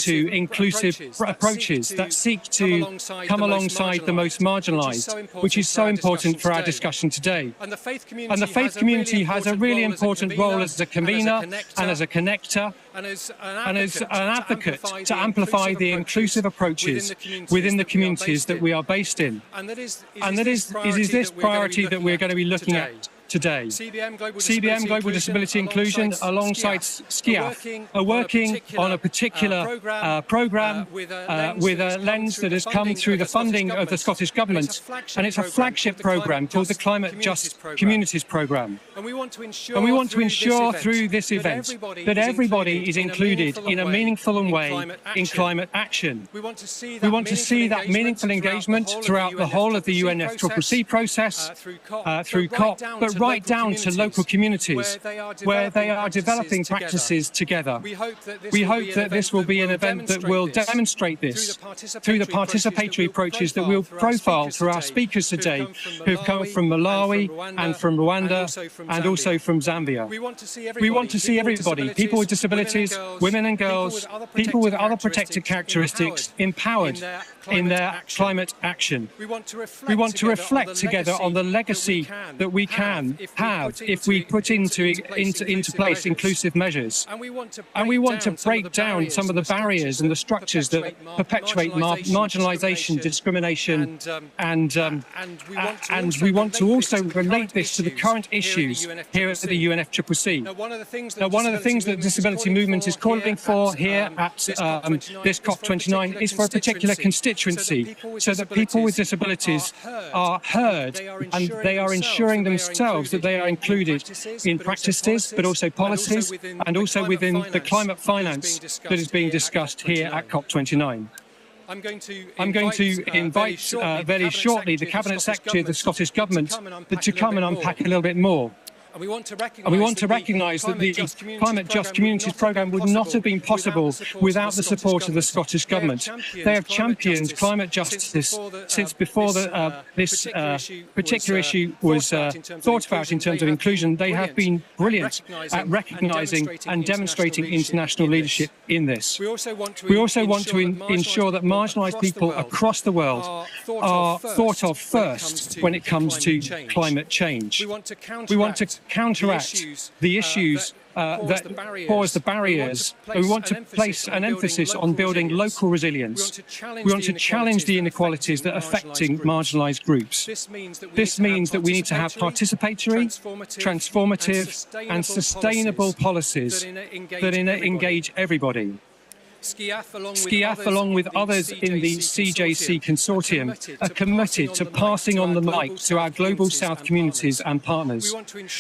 to inclusive approaches that seek to come alongside the most marginalised, which is so important for our discussion today. And the faith community has a really important role as a convener and as a connector and as an advocate to amplify the inclusive approaches within the communities that we are based in. And that is this priority that we're going to be looking at today. CBM Global Disability Inclusion alongside SCIAF are working on a particular programme with a lens that has come through the funding of the Scottish Government, and it's a flagship programme called the Climate Just Communities Programme. And we want to ensure through this event that everybody is included in a meaningful way in climate action. We want to see that meaningful engagement throughout the whole of the UNFCCC process, through COP, but right down to local communities where they are developing practices together. We hope that this will be an event that will demonstrate this through the participatory approaches that we'll profile through our speakers today, who have come from Malawi and from Rwanda and also from Zambia. We want to see everybody, people with disabilities, women and girls, people with other protected characteristics, empowered in their climate action. We want to reflect together on the legacy that we can have if we put into place inclusive measures. And we want to break down some of the barriers and the structures that perpetuate marginalisation, discrimination, and we want to also relate this to the current issues here at the UNFCCC. Now, one of the things that the disability movement is calling for here at this COP29 is for a particular constituency, so that people with disabilities are heard and they are ensuring themselves that they are included in practices, but also policies, and also within the climate finance that is being discussed here at COP29. I'm going to invite very shortly the Cabinet Secretary of the Scottish Government to come and unpack a little bit more. And we want to recognise that the Climate Just Communities programme would not have been possible without the support of the Scottish Government. They have championed climate justice since before this particular issue was thought about in terms of inclusion. They have been brilliant at recognising and demonstrating international leadership in this. We also want to ensure that marginalised people across the world are thought of first when it comes to climate change. We want to counteract the issues that cause the barriers. We want to place an emphasis on building local resilience. We want to challenge the inequalities that are affecting marginalised groups. This means that we need to have participatory, transformative and sustainable policies that engage everybody. SCIAF, along with others in the CJC consortium, are committed to passing on the mic to our global South communities and partners.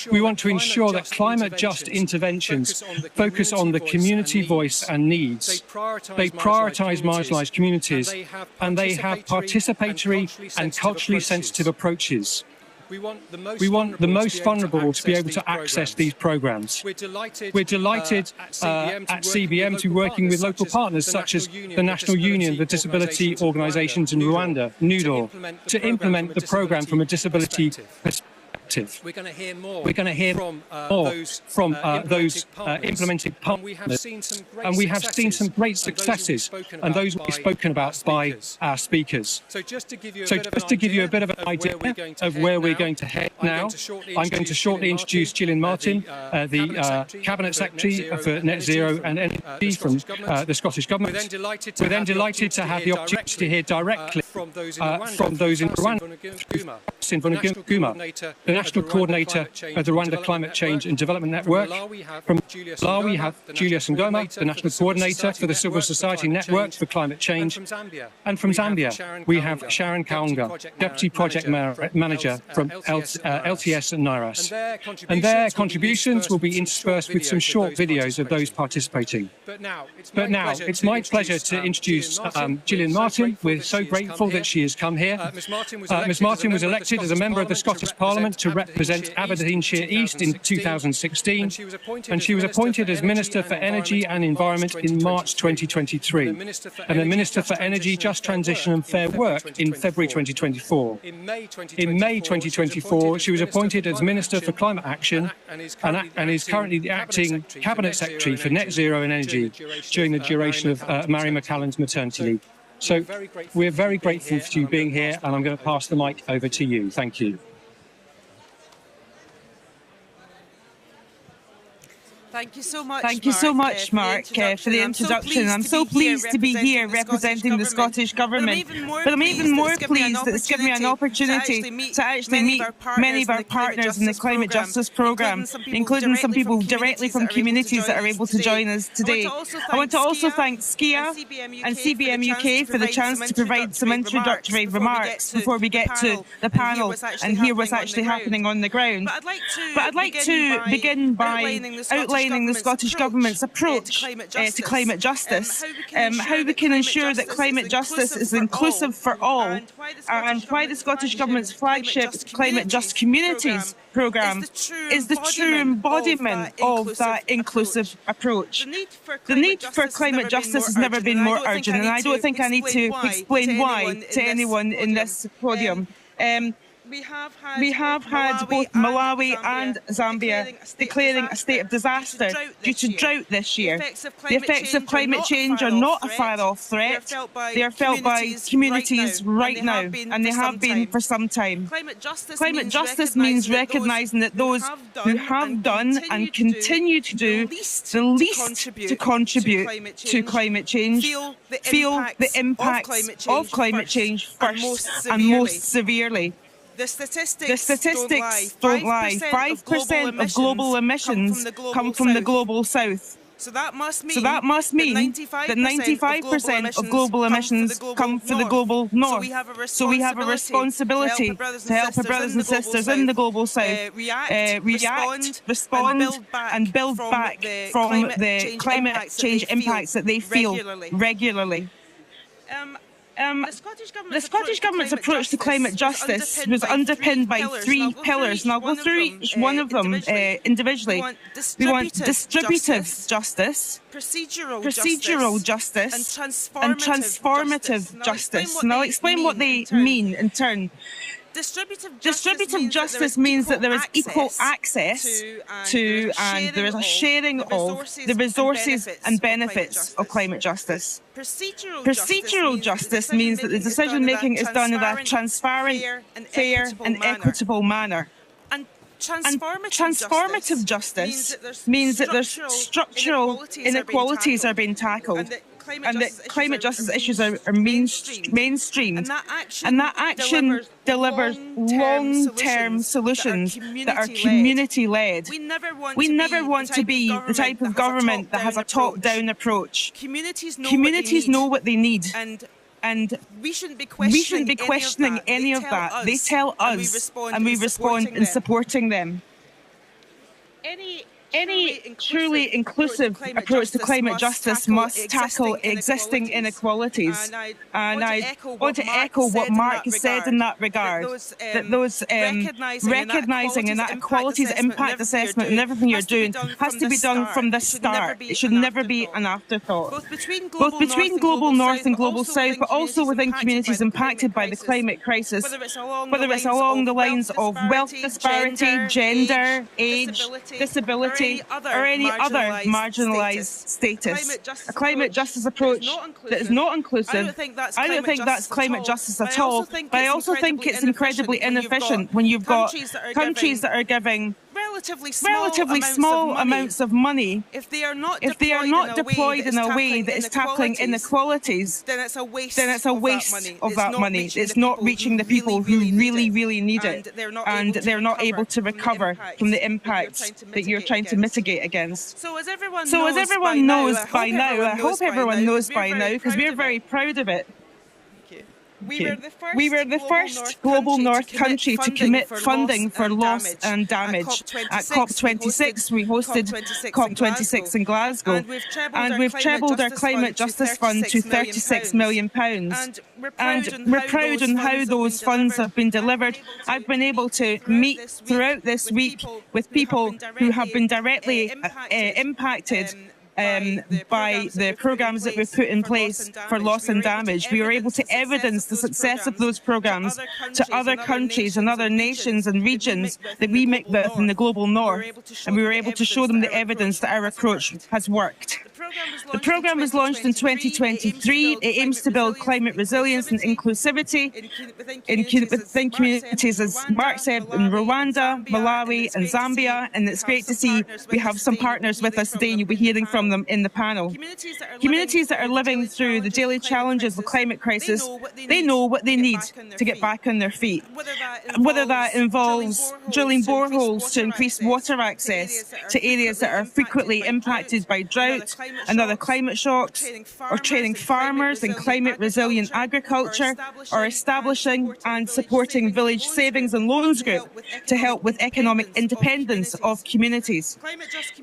We want to ensure that climate-just interventions focus on the community voice and needs. They prioritise marginalised communities, and they have participatory and culturally sensitive approaches. We want the most vulnerable to be able to access these programmes. We're delighted at CBM to be working with local partners such as the National Union of Disability Organisations in Rwanda, NUDOR, to implement the programme from a disability perspective. We're going to hear more from those implementing partners, and we have seen some great successes, and those will be spoken about by our speakers. So just to give you a bit of an idea of where we're going to head now, I'm going to shortly introduce Gillian Martin, the Cabinet Secretary for Net Zero and Energy from the Scottish Government. We're then delighted to have the opportunity to hear directly from those in Rwanda, the National Coordinator of the Rwanda Climate Change and Development Network. From Malawi, we have Julius Ngoma, the National Coordinator for the Civil Society Network for Climate Change. And from Zambia, we have Sharon Kaunga, Deputy Project Manager from LTS and NIRAS. And their contributions will be interspersed with some short videos of those participating. But now, it's my pleasure to introduce Gillian Martin. We're so grateful grateful that she has come here. Ms Martin was elected as a member of the Scottish Parliament to represent Aberdeenshire East in 2016, and she was appointed as Minister for Energy and Environment in March 2023, and the Minister for Energy, Just Transition and Fair Work in February 2024. In May 2024, she was appointed as Minister for Climate Action and is currently the acting Cabinet Secretary for Net Zero and Energy during the duration of Mary McCallan's maternity leave. So we're very grateful for you being here, and I'm going to pass the mic over to you. Thank you. Thank you so much, Mark, for the introduction. I'm so pleased to be here representing the Scottish Government. But I'm even more pleased that it's given me an opportunity to actually meet many of our partners in the climate justice programme, including some people directly from communities that are able to join us today. I want to also thank SCIAF and CBM UK for the chance to provide some introductory remarks before we get to the panel and hear what's actually happening on the ground. But I'd like to begin by outlining the Scottish Government's approach to climate justice, how we can ensure that climate justice is inclusive for all, and why the Scottish Government's flagship Climate Just Communities programme is the true embodiment of that inclusive approach. The need for climate justice has never been more urgent, and I don't think I need to explain why to anyone in this podium. We have had both Malawi and Zambia declaring a state of disaster due to drought this year. The effects of climate change are not a far-off threat. They are felt by communities right now, and they have been for some time. Climate justice means recognising that those who have done and continue to do the least to contribute to climate change feel the impacts of climate change first and most severely. The statistics don't lie. 5% of global emissions come from the global south. So that must mean that 95% of global emissions come from the global north. So we have a responsibility to help our brothers and sisters in the global south react, respond and build back from the climate change impacts that they feel regularly. The Scottish Government's approach to climate justice was underpinned by three pillars, and I'll go through each one of them individually. We want distributive justice, procedural justice, and transformative justice. And I'll explain what they mean in turn. Distributive justice means that there is equal access to and there is a sharing of the resources and benefits of climate justice. Procedural justice means that the decision-making is done in a transparent, fair and equitable manner. And transformative justice means that there's structural inequalities are being tackled, and that climate justice issues are mainstreamed, and that action delivers long-term solutions that are community-led. We never want to be the type of government that has a top-down approach. Communities know what they need. And we shouldn't be questioning any of that. They tell us, and we respond in supporting them. Any truly inclusive approach to climate justice must tackle existing inequalities. And I want to echo what Mark has said in that regard, that those recognising inequalities impact assessment and everything you're doing has to be done from the start. It should never be an afterthought. Both between global north and global south, but also within communities impacted by the climate crisis, whether it's along the lines of wealth disparity, gender, age, disability, or any other marginalised status. A climate justice approach that is not inclusive, I don't think that's climate justice at all, but I also think it's incredibly inefficient when you've got countries that are giving relatively small amounts of money. If they are not deployed in a way that is tackling inequalities, then it's a waste of that money. It's not reaching the people who really need it, and they're not able to recover from the impacts that you're trying to mitigate against. So as everyone knows by now, I hope everyone knows by now, because we're very proud of it. We were the first global North country to commit funding for loss and damage. At COP26, we hosted COP26 in Glasgow, and we've trebled our climate justice fund to £36 million. And we're proud on how those funds have been delivered. I've been able to meet throughout this week with people who have been directly impacted by the programmes that we've put in place for loss and damage. We were able to evidence the success of those programmes to other countries and other nations and regions that we make with in the global north, and we were able to show them the evidence that our approach has worked. The programme was launched in 2023. It aims to build climate resilience and inclusivity within communities, as Mark said, in Rwanda, Malawi and Zambia, and it's great to see we have some partners with us today, and you'll be hearing from them in the panel. Communities that are living through the daily challenges of the climate crisis, they know what they need to get back on their feet. Whether that involves drilling boreholes to increase water access to areas that are frequently impacted by drought and other climate shocks, or training farmers in climate-resilient agriculture, or establishing and supporting village savings and loans group to help with economic independence of communities.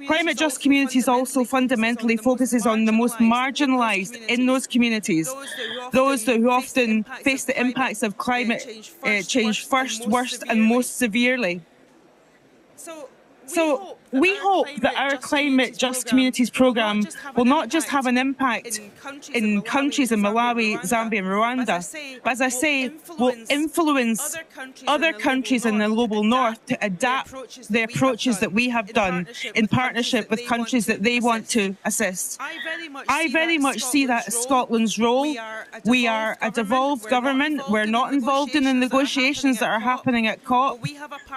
Climate-just communities also fundamentally focuses on the most marginalised in those communities, those who often face the impacts of climate change first, worst and most severely. So we hope that our Climate Just Communities programme will not just have an impact in countries in Malawi, Zambia and Rwanda, but as I say, will influence other countries in the global north to adapt the approaches that we have done in partnership with countries that they want to assist. I very much see that as Scotland's role. We are a devolved government. We're not involved in the negotiations that are happening at COP,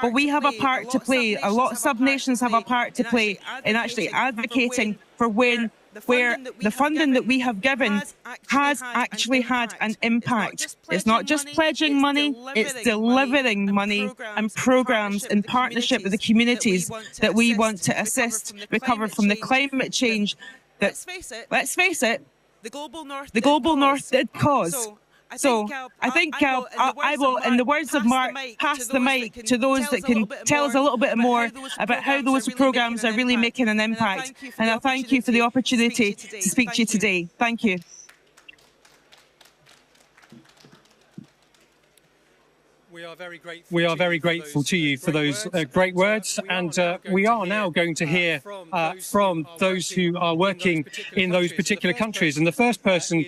but we have a part to play. A lot of sub-nations have a part to play in actually advocating for where the funding that we have given has actually had an impact. It's not just pledging money, it's delivering money and programmes in partnership with the communities that we want to assist recover from the climate change that, let's face it, the global north did cause. So I think I will, in the words of Mark, pass the mic to those that can tell us a little bit more about how those programmes are really making an impact. And I thank you for the opportunity to speak to you today. Thank you. We are very grateful to you for those great words, and we are now going to hear from those who are working in those particular countries. And the first person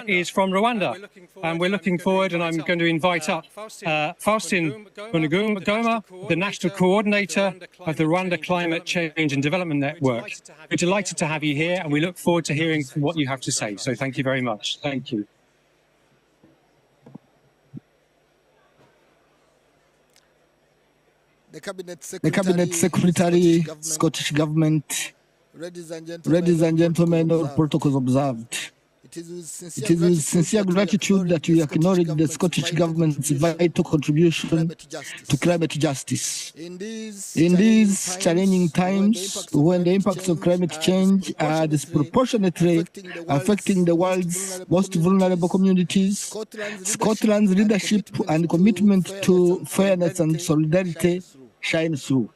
is from Rwanda, and we're looking forward, and I'm going to invite up Faustin Bunaguma, the National Coordinator of the Rwanda Climate Change and Development Network. We're delighted to have you here, and we look forward to hearing what you have to say. So thank you very much. Thank you. The Cabinet Secretary, Scottish Government, ladies and gentlemen, all protocols observed. It is with sincere gratitude that we acknowledge the Scottish Government's vital contribution to climate justice. In these challenging times, when the impacts of climate change are disproportionately affecting the world's most vulnerable communities, Scotland's leadership and commitment to fairness and solidarity shine through.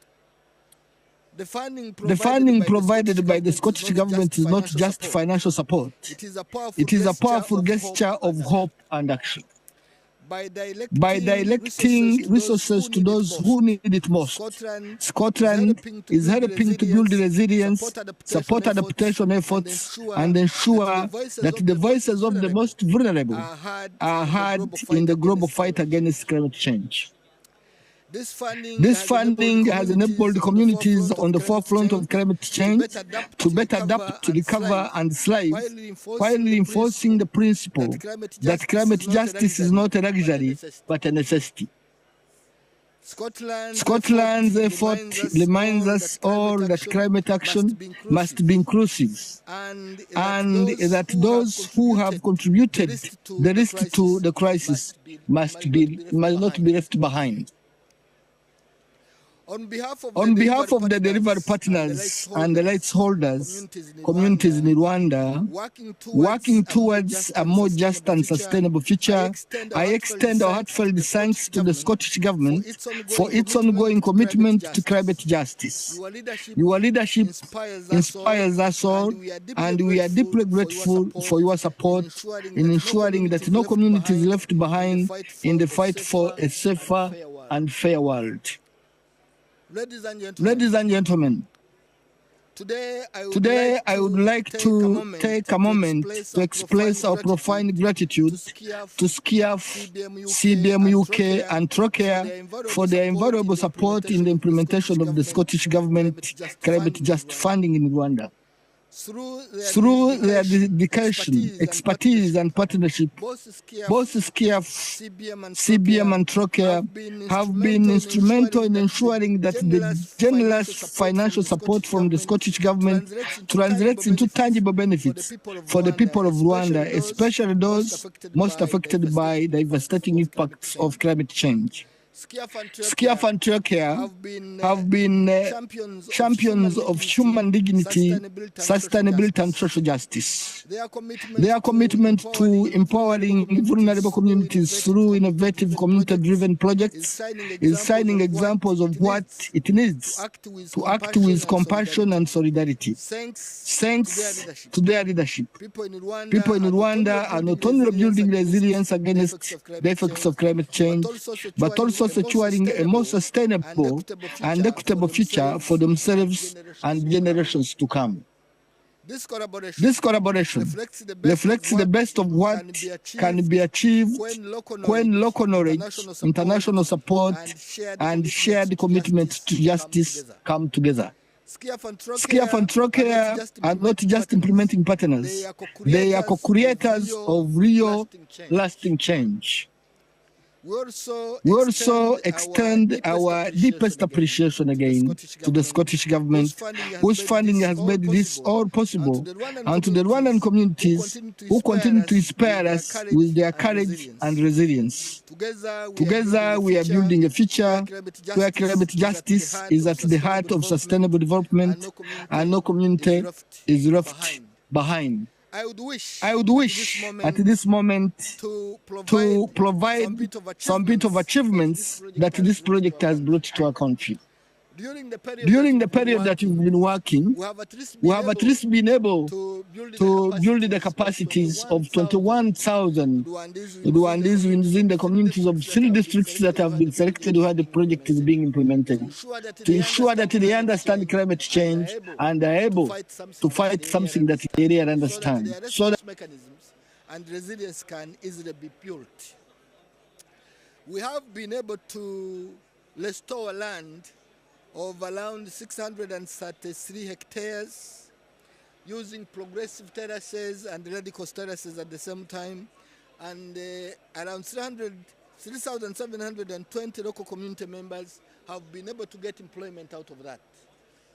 The funding provided by the Scottish Government is not just financial support. It is a powerful gesture of hope and action. By directing resources to those who need it most, Scotland is helping to build resilience, support adaptation efforts, and ensure that the voices of the most vulnerable are heard in the global fight against climate change. This funding has enabled communities on the forefront of climate change to better adapt, to recover and thrive, while reinforcing the principle that climate justice is not a luxury, but a necessity. Scotland's effort reminds us all that climate action must be inclusive, and that those who have contributed the least to the crisis must not be left behind. On behalf of the delivery partners and the rights holders, communities in Rwanda, working towards a more just and sustainable future, I extend our heartfelt thanks to the Scottish Government for its ongoing commitment to climate justice. Your leadership inspires us all, and we are deeply grateful for your support in ensuring that no community is left behind in the fight for a safer and fair world. Ladies and gentlemen, today I would like to take a moment to express our profound gratitude to SCIAF, CBM UK and SCIAF for their invaluable support in the implementation of the Scottish Government climate just funding in Rwanda. Through their dedication, expertise and partnership, both SCIAF, CBM and SCIAF have been instrumental in ensuring that the generous financial support from the Scottish Government translates into tangible benefits for the people of Rwanda, especially those most affected by the devastating impacts of climate change. SCIAF and SCIAF have been champions of human dignity, sustainability, and social justice. Their commitment to empowering vulnerable communities through innovative community-driven projects is shining examples of what it needs to act with compassion and solidarity. Thanks to their leadership, people in Rwanda are not only building resilience against the effects of climate change, but also securing a more sustainable and equitable future for themselves and generations to come. This collaboration reflects the best of what can be achieved when local knowledge, international support, and shared commitment to justice come together. SCIAF and SCIAF are not just implementing partners, they are co-creators of real, lasting change. We also extend our deepest appreciation again to the Scottish Government, whose funding has made this all possible, and to the Rwandan communities who continue to inspire us with their courage and resilience. Together, we are building a future where climate justice is at the heart of sustainable development and no community is left behind. I would wish at this moment to provide some bit of achievements that this project has brought to our country. During the period that we've been working, we have at least been able to build the capacities of 21,000 Rwandese within the communities of 3 districts that have been selected where the project is being implemented, to ensure that they understand climate change and are able to fight something that they really understand, so that mechanisms and resilience can easily be built. We have been able to restore land of around 633 hectares using progressive terraces and radical terraces at the same time, and around 3,720 local community members have been able to get employment out of that.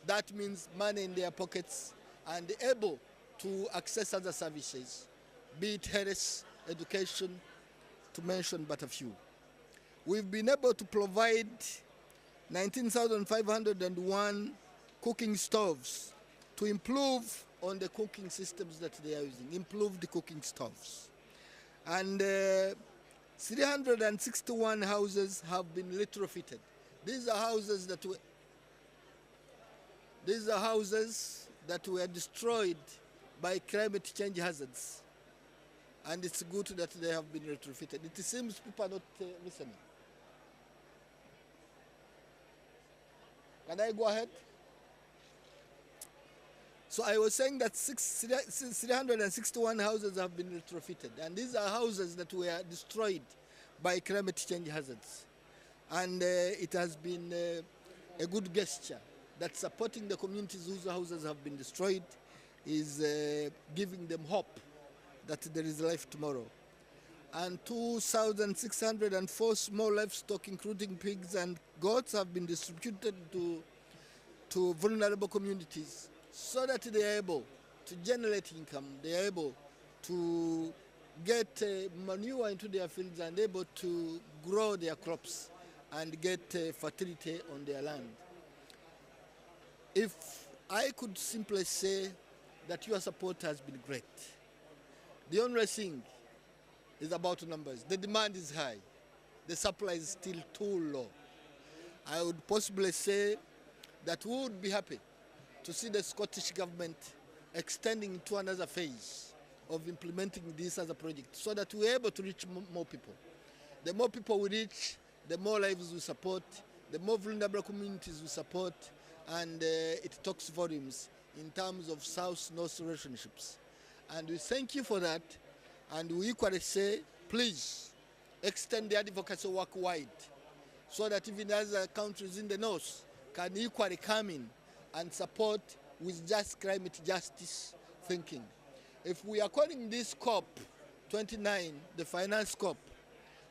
That means money in their pockets and able to access other services, be it health, education, to mention but a few. We've been able to provide 19,501 cooking stoves to improve on the cooking systems that they are using, improve the cooking stoves. And 361 houses have been retrofitted. These are houses that were destroyed by climate change hazards. And it's good that they have been retrofitted. It seems people are not listening. Can I go ahead? So I was saying that 361 houses have been retrofitted, and these are houses that were destroyed by climate change hazards. And it has been a good gesture that supporting the communities whose houses have been destroyed is giving them hope that there is life tomorrow. And 2,604 small livestock, including pigs and goats, have been distributed to vulnerable communities so that they are able to generate income, they are able to get manure into their fields and able to grow their crops and get fertility on their land. if I could simply say that your support has been great. The only thing is about numbers. The demand is high. The supply is still too low. I would possibly say that we would be happy to see the Scottish government extending to another phase of implementing this as a project so that we're able to reach more people. The more people we reach, the more lives we support, the more vulnerable communities we support, and it talks volumes in terms of South-North relationships. And we thank you for that, and we equally say, please extend the advocacy work wide so that even other countries in the North can equally come in and support with just climate justice thinking. If we are calling this COP29, the finance COP,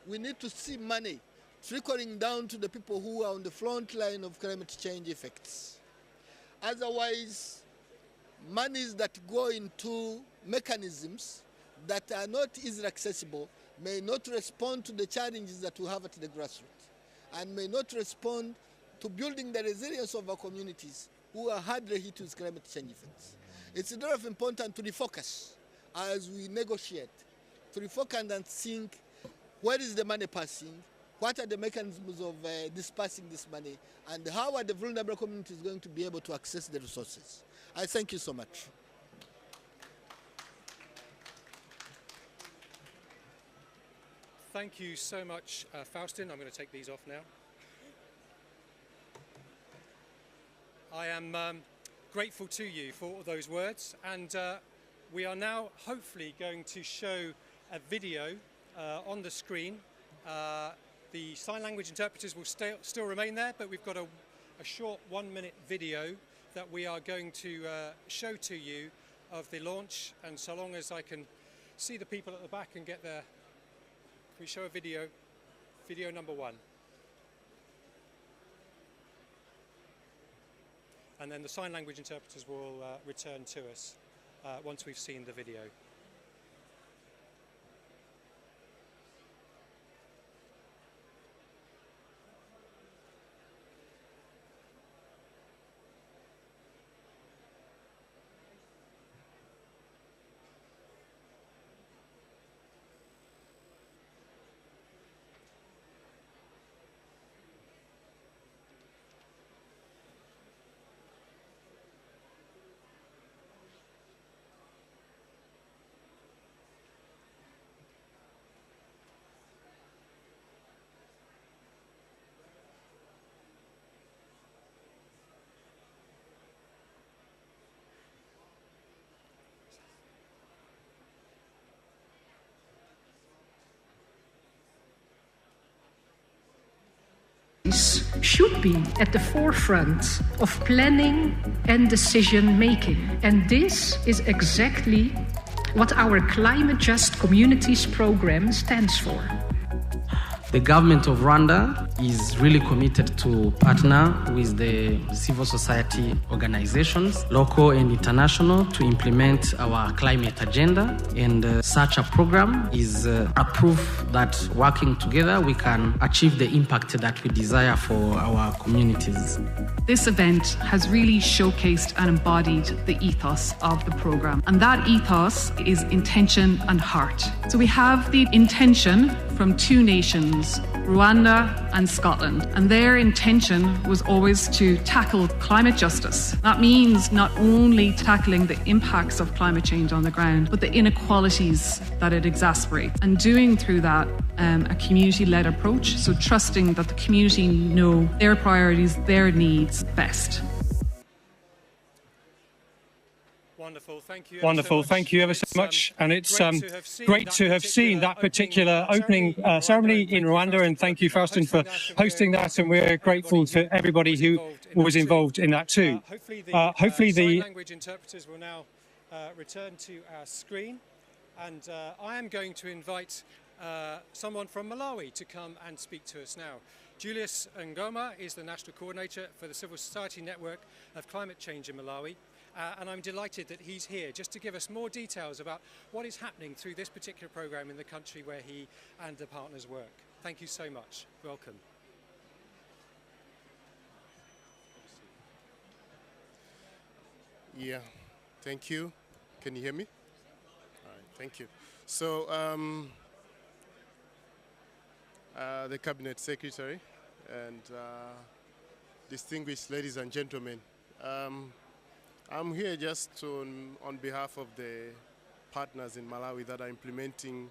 we need to see money trickling down to the people who are on the front line of climate change effects. Otherwise, monies that go into mechanisms that are not easily accessible may not respond to the challenges that we have at the grassroots and may not respond to building the resilience of our communities who are hardly hit with climate change effects. It's very important to refocus as we negotiate, to refocus and think, where is the money passing? What are the mechanisms of dispersing this money? And how are the vulnerable communities going to be able to access the resources? I thank you so much. Thank you so much, Faustin. I'm going to take these off now. I am grateful to you for all those words, and we are now hopefully going to show a video on the screen. The sign language interpreters will still remain there, but we've got a short 1-minute video that we are going to show to you of the launch. And so long as I can see the people at the back and get there, can we show a video number 1. And then the sign language interpreters will return to us once we've seen the video. Should be at the forefront of planning and decision making. And this is exactly what our Climate Just Communities program stands for. The government of Rwanda is really committed to partner with the civil society organizations, local and international, to implement our climate agenda. And such a program is a proof that working together we can achieve the impact that we desire for our communities. This event has really showcased and embodied the ethos of the program. And that ethos is intention and heart. So we have the intention from 2 nations, Rwanda and Scotland. And their intention was always to tackle climate justice. That means not only tackling the impacts of climate change on the ground, but the inequalities that it exacerbates. And doing through that a community-led approach, so trusting that the community know their priorities, their needs best. Wonderful, thank you. Wonderful, thank you ever so much. And it's great to have seen that particular opening ceremony in Rwanda. And thank you, Faustin, for hosting that. And we're grateful to everybody who was involved in that too. Hopefully the sign language interpreters will now return to our screen. And I am going to invite someone from Malawi to come and speak to us now. Julius Ngoma is the National Coordinator for the Civil Society Network of Climate Change in Malawi. And I'm delighted that he's here just to give us more details about what is happening through this particular programme in the country where he and the partners work. Thank you so much. Welcome. Yeah, thank you. Can you hear me? All right, thank you. So, the Cabinet Secretary and distinguished ladies and gentlemen, I'm here just on behalf of the partners in Malawi that are implementing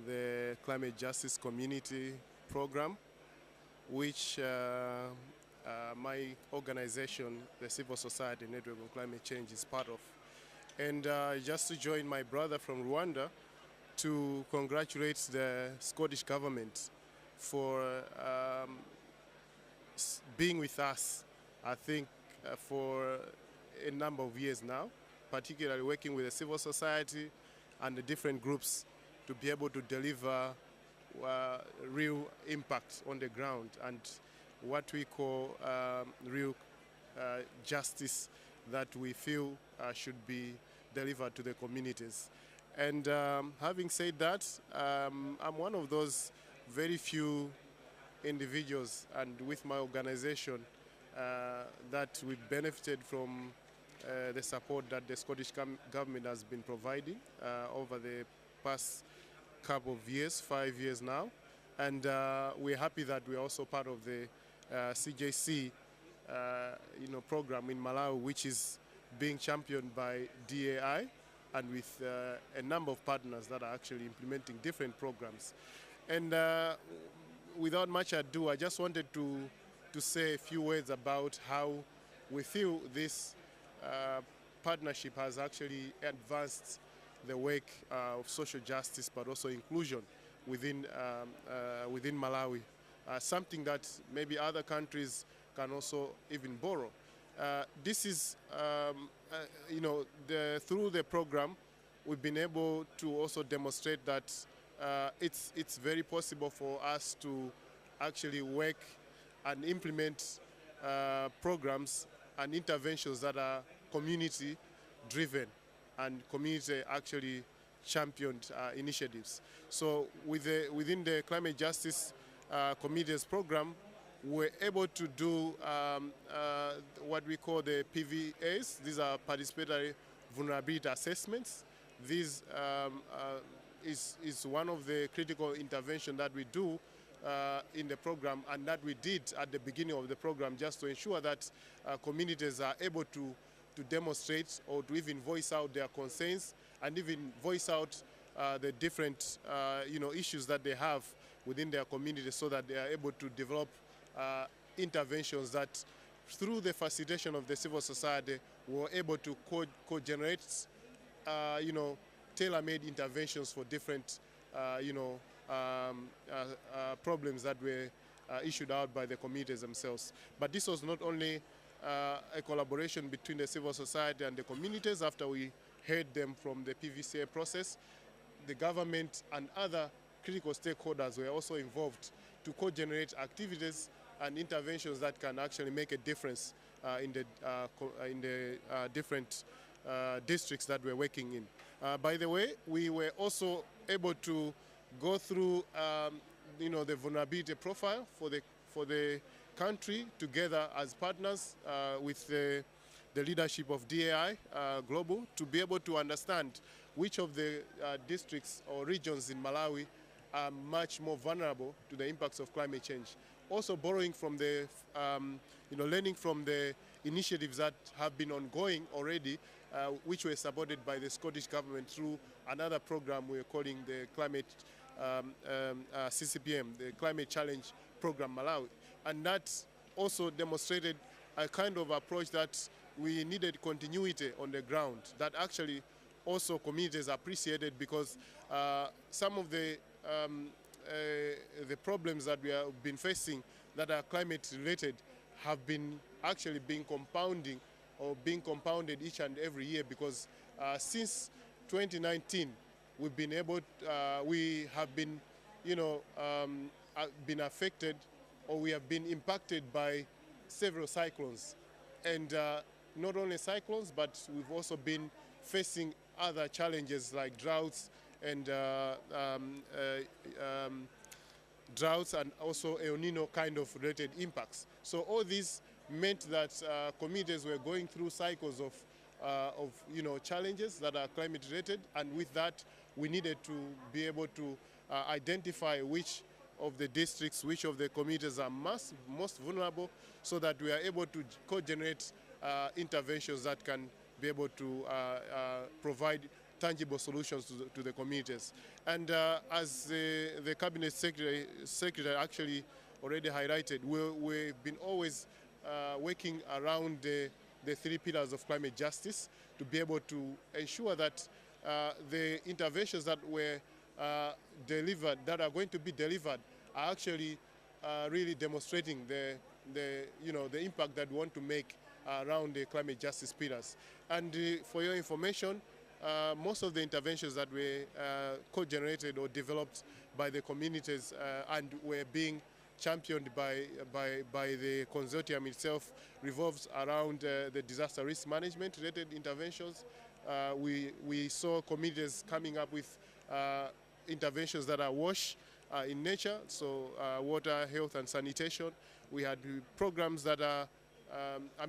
the Climate Justice Community Program, which my organization, the Civil Society Network on Climate Change, is part of. And just to join my brother from Rwanda to congratulate the Scottish government for being with us, I think, for a number of years now, particularly working with the civil society and the different groups to be able to deliver real impact on the ground and what we call real justice that we feel should be delivered to the communities. And having said that, I'm one of those very few individuals and with my organization that we've benefited from the support that the Scottish government has been providing over the past couple of years, 5 years now. And we're happy that we're also part of the CJC program in Malawi, which is being championed by DAI and with a number of partners that are actually implementing different programs. And without much ado, I just wanted to say a few words about how we feel this partnership has actually advanced the work of social justice, but also inclusion within Malawi. Something that maybe other countries can also even borrow. This is, through the program, we've been able to also demonstrate that it's very possible for us to actually work and implement programs and interventions that are community-driven and community actually championed initiatives. So within the Climate Justice Committee's program, we're able to do what we call the PVAs. These are participatory vulnerability assessments. This is one of the critical interventions that we do in the program and that we did at the beginning of the program just to ensure that communities are able to demonstrate or to even voice out their concerns and even voice out the different issues that they have within their community so that they are able to develop interventions that through the facilitation of the civil society were able to co-generate tailor-made interventions for different problems that were issued out by the communities themselves. But this was not only a collaboration between the civil society and the communities. After we heard them from the PVCA process, the government and other critical stakeholders were also involved to co-generate activities and interventions that can actually make a difference in the different districts that we're working in. By the way, we were also able to go through the vulnerability profile for the country together as partners with the leadership of DAI Global to be able to understand which of the districts or regions in Malawi are much more vulnerable to the impacts of climate change. Also borrowing from the, learning from the initiatives that have been ongoing already, which were supported by the Scottish government through another program we're calling the Climate CCPM, the Climate Challenge Program Malawi. And that also demonstrated a kind of approach that we needed continuity on the ground, that actually also communities appreciated because some of the problems that we have been facing that are climate related have been actually being compounded each and every year because since 2019 we've been able we have been been affected or we have been impacted by several cyclones, and not only cyclones, but we've also been facing other challenges like droughts and also El Nino kind of related impacts. So all these meant that communities were going through cycles of challenges that are climate related, and with that we needed to be able to identify which of the districts, which of the communities are most vulnerable, so that we are able to co-generate interventions that can be able to provide tangible solutions to the communities. And as the Cabinet Secretary actually already highlighted, we've been always working around the 3 pillars of climate justice to be able to ensure that the interventions that were delivered, that are going to be delivered, are actually really demonstrating the impact that we want to make around the climate justice pillars. And for your information, most of the interventions that were co-generated or developed by the communities and were being championed by the consortium itself revolves around the disaster risk management related interventions. We saw communities coming up with interventions that are WASH in nature, so water, health and sanitation. We had programs that are,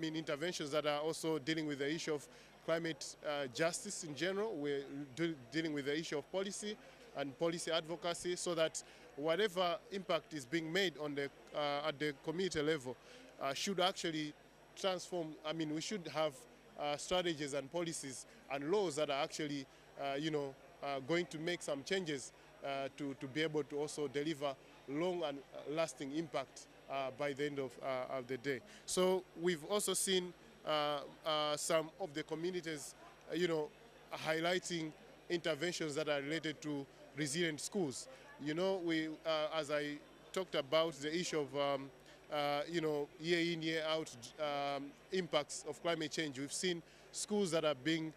interventions that are also dealing with the issue of climate justice in general. We're dealing with the issue of policy and policy advocacy, so that whatever impact is being made on the at the community level should actually transform. We should have strategies and policies and laws that are actually, going to make some changes to be able to also deliver long and lasting impact by the end of the day. So we've also seen some of the communities, highlighting interventions that are related to resilient schools. As I talked about the issue of, year in, year out impacts of climate change, we've seen schools that are being,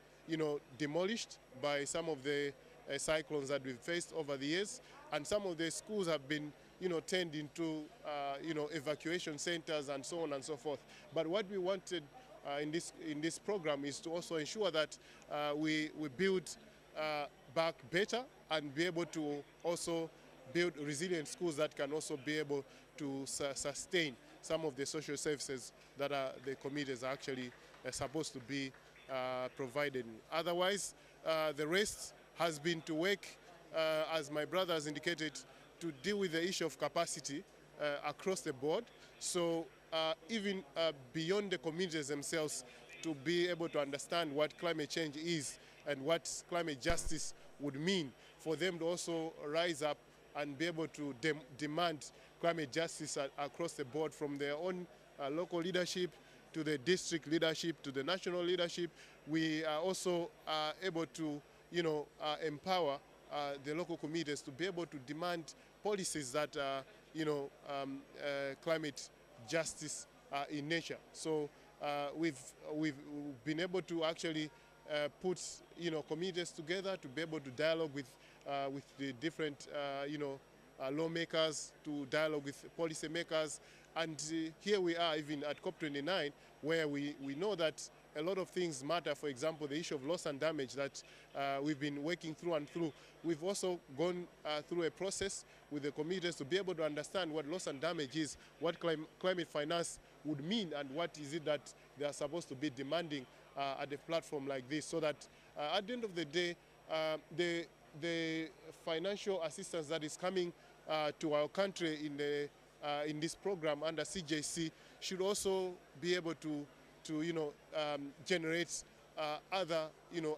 demolished by some of the cyclones that we've faced over the years, and some of the schools have been, turned into, evacuation centers and so on and so forth. But what we wanted in this program is to also ensure that we build back better and be able to also build resilient schools that can also be able to sustain some of the social services that the communities are actually supposed to be provided. Otherwise, the rest has been to work, as my brother has indicated, to deal with the issue of capacity across the board. So even beyond the communities themselves, to be able to understand what climate change is and what climate justice would mean, for them to also rise up and be able to demand climate justice across the board, from their own local leadership to the district leadership to the national leadership. We are also able to, empower the local communities to be able to demand policies that are, climate justice in nature. So we've been able to actually put, communities together to be able to dialogue with the different, lawmakers, to dialogue with policymakers. And here we are even at COP29, where we know that a lot of things matter. For example, the issue of loss and damage that we've been working through and through. We've also gone through a process with the communities to be able to understand what loss and damage is, what climate finance would mean, and what is it that they are supposed to be demanding at a platform like this, so that at the end of the day, the financial assistance that is coming to our country in this program under CJC should also be able to generate other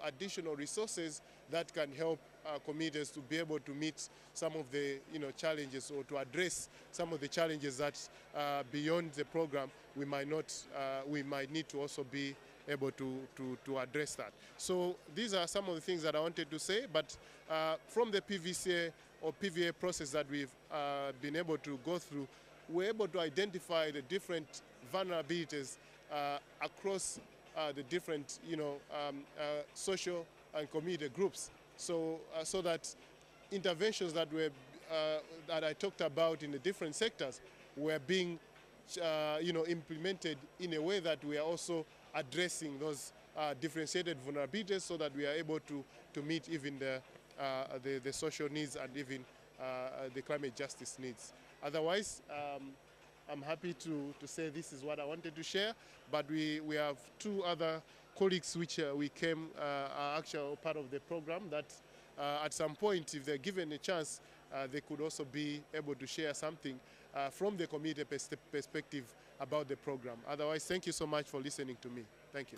additional resources that can help communities to be able to meet some of the challenges, or to address some of the challenges that beyond the program we might need to also be able to address that. So these are some of the things that I wanted to say, but from the PVCA or PVA process that we've been able to go through, we're able to identify the different vulnerabilities across the different social and community groups, so that interventions that were that I talked about in the different sectors were being implemented in a way that we are also addressing those differentiated vulnerabilities, so that we are able to meet even the social needs and even the climate justice needs. Otherwise, I'm happy to say this is what I wanted to share, but we have two other colleagues which we came are actually part of the program that at some point, if they're given a chance, they could also be able to share something from the community perspective about the program. Otherwise, thank you so much for listening to me. Thank you.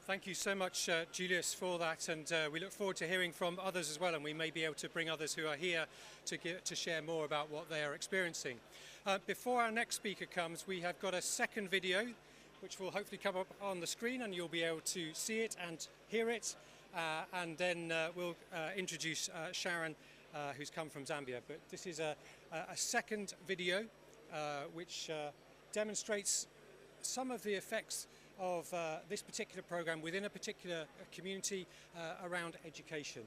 Thank you so much, Julius, for that, and we look forward to hearing from others as well, and we may be able to bring others who are here to share more about what they are experiencing. Before our next speaker comes, we have got a second video which will hopefully come up on the screen, and you'll be able to see it and hear it, and then we'll introduce Sharon, who's come from Zambia. But this is a second video which demonstrates some of the effects of this particular program within a particular community around education.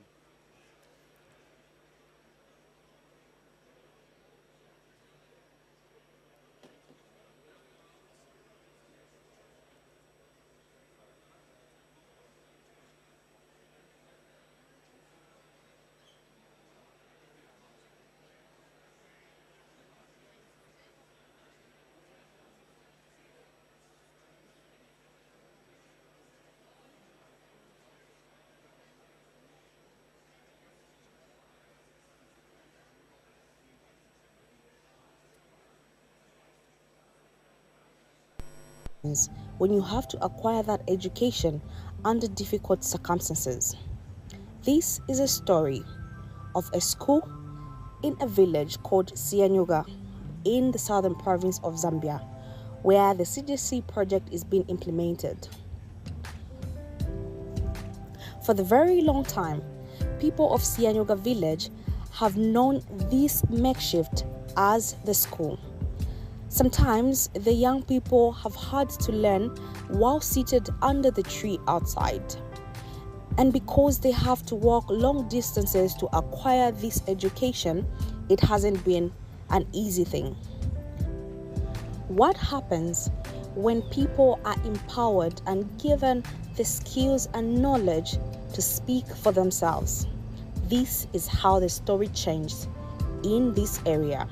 When you have to acquire that education under difficult circumstances. This is a story of a school in a village called CBM in the southern province of Zambia, where the CGC project is being implemented. For the very long time, people of CBM village have known this makeshift as the school. Sometimes the young people have had to learn while seated under the tree outside. And because they have to walk long distances to acquire this education, it hasn't been an easy thing. What happens when people are empowered and given the skills and knowledge to speak for themselves? This is how the story changed in this area.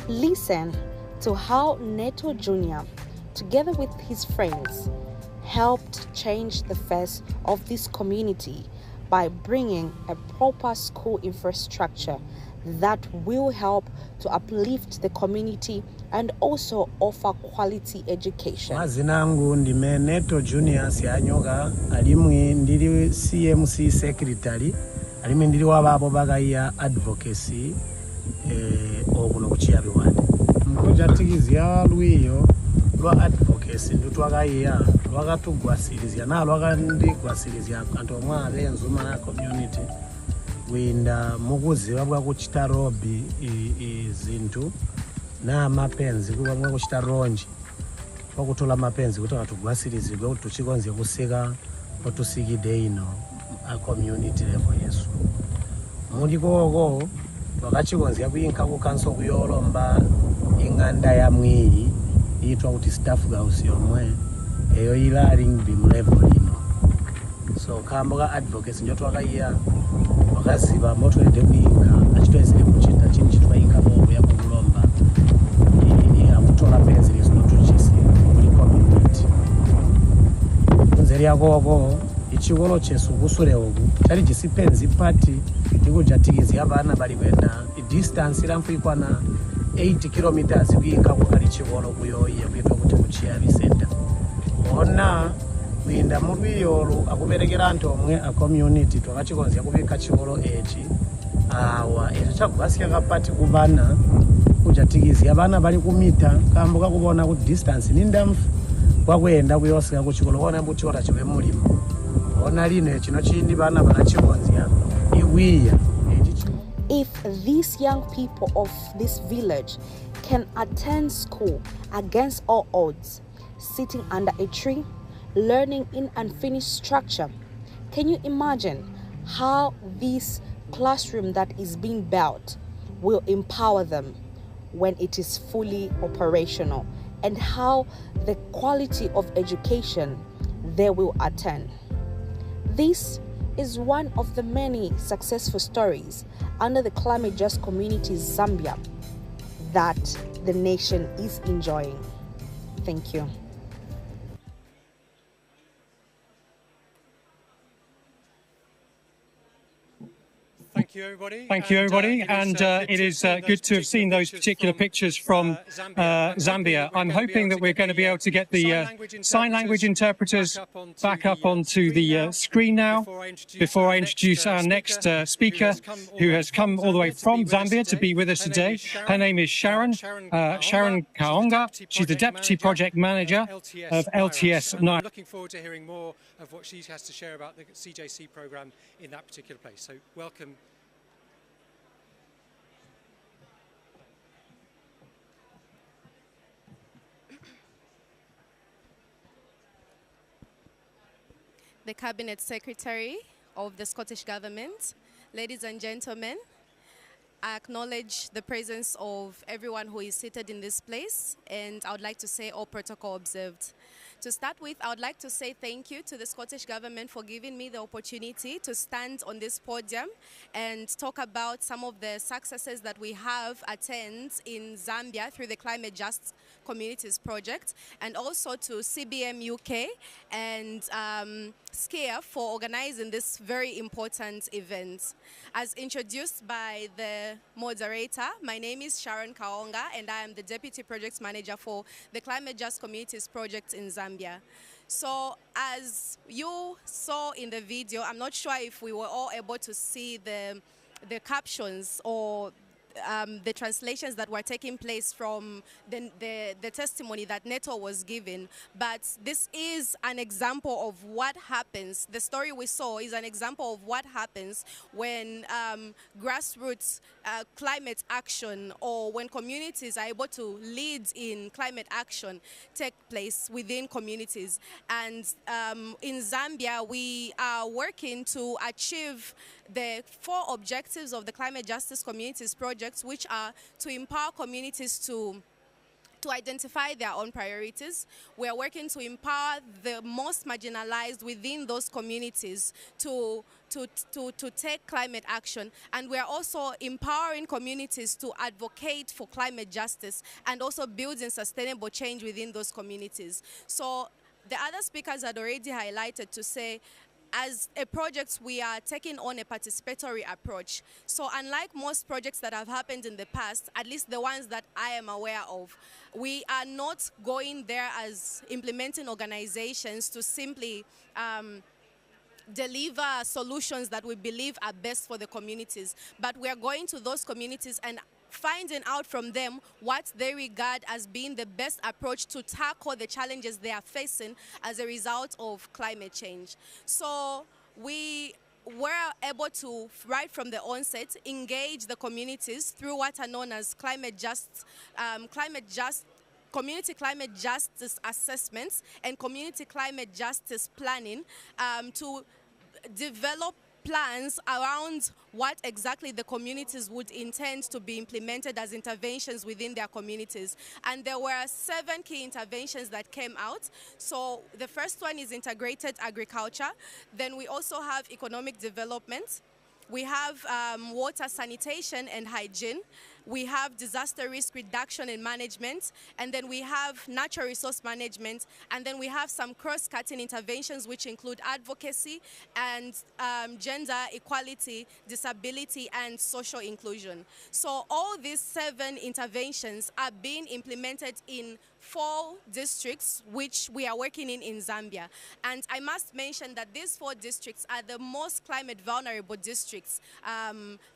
Listen to how Neto Jr., together with his friends, helped change the face of this community by bringing a proper school infrastructure that will help to uplift the community and also offer quality education. Mazinangu ndime Neto Jr. Sianyoga, alimwe ndiri CMC secretary, alimwe ndiri wababo bagaya advocacy okuno kuchiyabi wadi. Mkujatigizia lwiyo lwa advocacy ndutwagaya lwagatugwasirizya na lwagandigwasirizya kanto omwale enzuma na community winda mukuziba bwa kuchita robi izintu na mapenzi kuba mwa kuchita ronji okutola mapenzi kuti atugwasirizibwe kuti tuchikonze kuseka otusikide ino a community level yesu mulikoko wakachikonzya kuyinka kukanso kuyolomba inganda ya mwiri itwa kuti staff house yomwe eyo ilali mu level ino so kamba advocacy njo twakaiya wakaziba moto ende kuyinka achitwezile kuchita chini chitwa yinka bobo ya kulomba akutola penzi lizo tuchisi kuli community nzeri yakoko ichikolo chesu kusule oku chali chisipenzi party ndikujatikizya abana bali kwenda distance ilamfuikwa na 80 kilometers kuyinka kukali chikolo kuyoye kwitwa kuti kuchiyabi center ona winda mulwiyolo akuberekera anthu omwe a community twakachikonzya kubika chikolo echi awa echo chagwasika kapati kubana kujatikizya abana bali kumita kambuka kubona kuti distance nindamfu kwakwenda kuyosika kuchikolo ona mbuti ora chiwe mulimo ona lino chino chindi bana banachikonzya iwiya. If these young people of this village can attend school against all odds, sitting under a tree, learning in unfinished structure, can you imagine how this classroom that is being built will empower them when it is fully operational, and how the quality of education they will attain? This is one of the many successful stories under the climate just communities Zambia that the nation is enjoying. Thank you. Thank you, everybody. And it is good to have seen those particular pictures from Zambia. I'm hoping that we're going to be able to get the sign language interpreters back up onto the screen now before I introduce our next speaker, who has come all the way from Zambia to be with us today. Her name is Sharon Kaonga. She's the Deputy Project Manager of LTS. I'm looking forward to hearing more of what she has to share about the CJC programme in that particular place. So welcome. The Cabinet Secretary of the Scottish Government, ladies and gentlemen, I acknowledge the presence of everyone who is seated in this place, and I would like to say all protocol observed. To start with, I would like to say thank you to the Scottish Government for giving me the opportunity to stand on this podium and talk about some of the successes that we have attained in Zambia through the Climate Just Communities Project, and also to CBM UK and SCIAF for organizing this very important event. As introduced by the moderator, my name is Sharon Kaonga, and I am the Deputy Project Manager for the Climate Just Communities Project in Zambia. So as you saw in the video, I'm not sure if we were all able to see the captions or the translations that were taking place from the testimony that Neto was giving, but this is an example of what happens. The story we saw is an example of what happens when grassroots climate action, or when communities are able to lead in climate action, take place within communities. And in Zambia, we are working to achieve the 4 objectives of the Climate Justice Communities Project, which are to empower communities to identify their own priorities. We are working to empower the most marginalized within those communities to take climate action. And we are also empowering communities to advocate for climate justice and also building sustainable change within those communities. So the other speakers had already highlighted to say, as a project, we are taking on a participatory approach. So unlike most projects that have happened in the past, at least the ones that I am aware of, we are not going there as implementing organizations to simply deliver solutions that we believe are best for the communities. But we are going to those communities and finding out from them what they regard as being the best approach to tackle the challenges they are facing as a result of climate change. So we were able to, right from the onset, engage the communities through what are known as community climate justice assessments and community climate justice planning to develop plans around what exactly the communities would intend to be implemented as interventions within their communities. And there were 7 key interventions that came out. So the first one is integrated agriculture. Then we also have economic development. We have water, sanitation and hygiene. We have disaster risk reduction and management, and then we have natural resource management, and then we have some cross-cutting interventions which include advocacy and gender equality, disability and social inclusion. So all these 7 interventions are being implemented in 4 districts which we are working in Zambia. And I must mention that these 4 districts are the most climate vulnerable districts,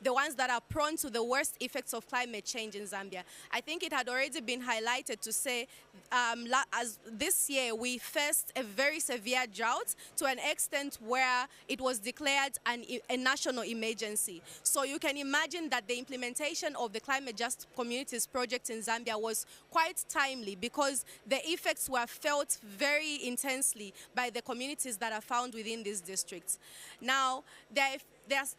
the ones that are prone to the worst effects of climate change in Zambia. I think it had already been highlighted to say as this year we faced a very severe drought to an extent where it was declared a national emergency. So you can imagine that the implementation of the Climate Just Communities Project in Zambia was quite timely, because the effects were felt very intensely by the communities that are found within these districts. Now, there's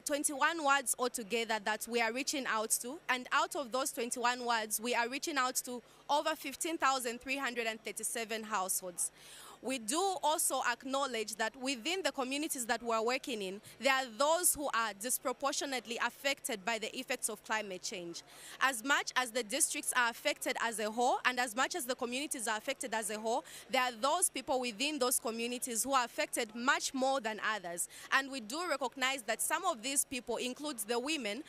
21 wards altogether that we are reaching out to, and out of those 21 wards, we are reaching out to over 15,337 households. we do also acknowledge that within the communities that we're working in, there are those who are disproportionately affected by the effects of climate change. As much as the districts are affected as a whole, and as much as the communities are affected as a whole, there are those people within those communities who are affected much more than others. And we do recognize that some of these people includes the women,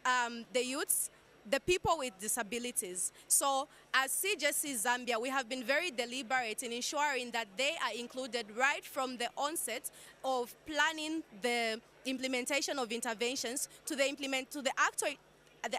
the youths, the people with disabilities. So as CJC Zambia, we have been very deliberate in ensuring that they are included right from the onset of planning the implementation of interventions to the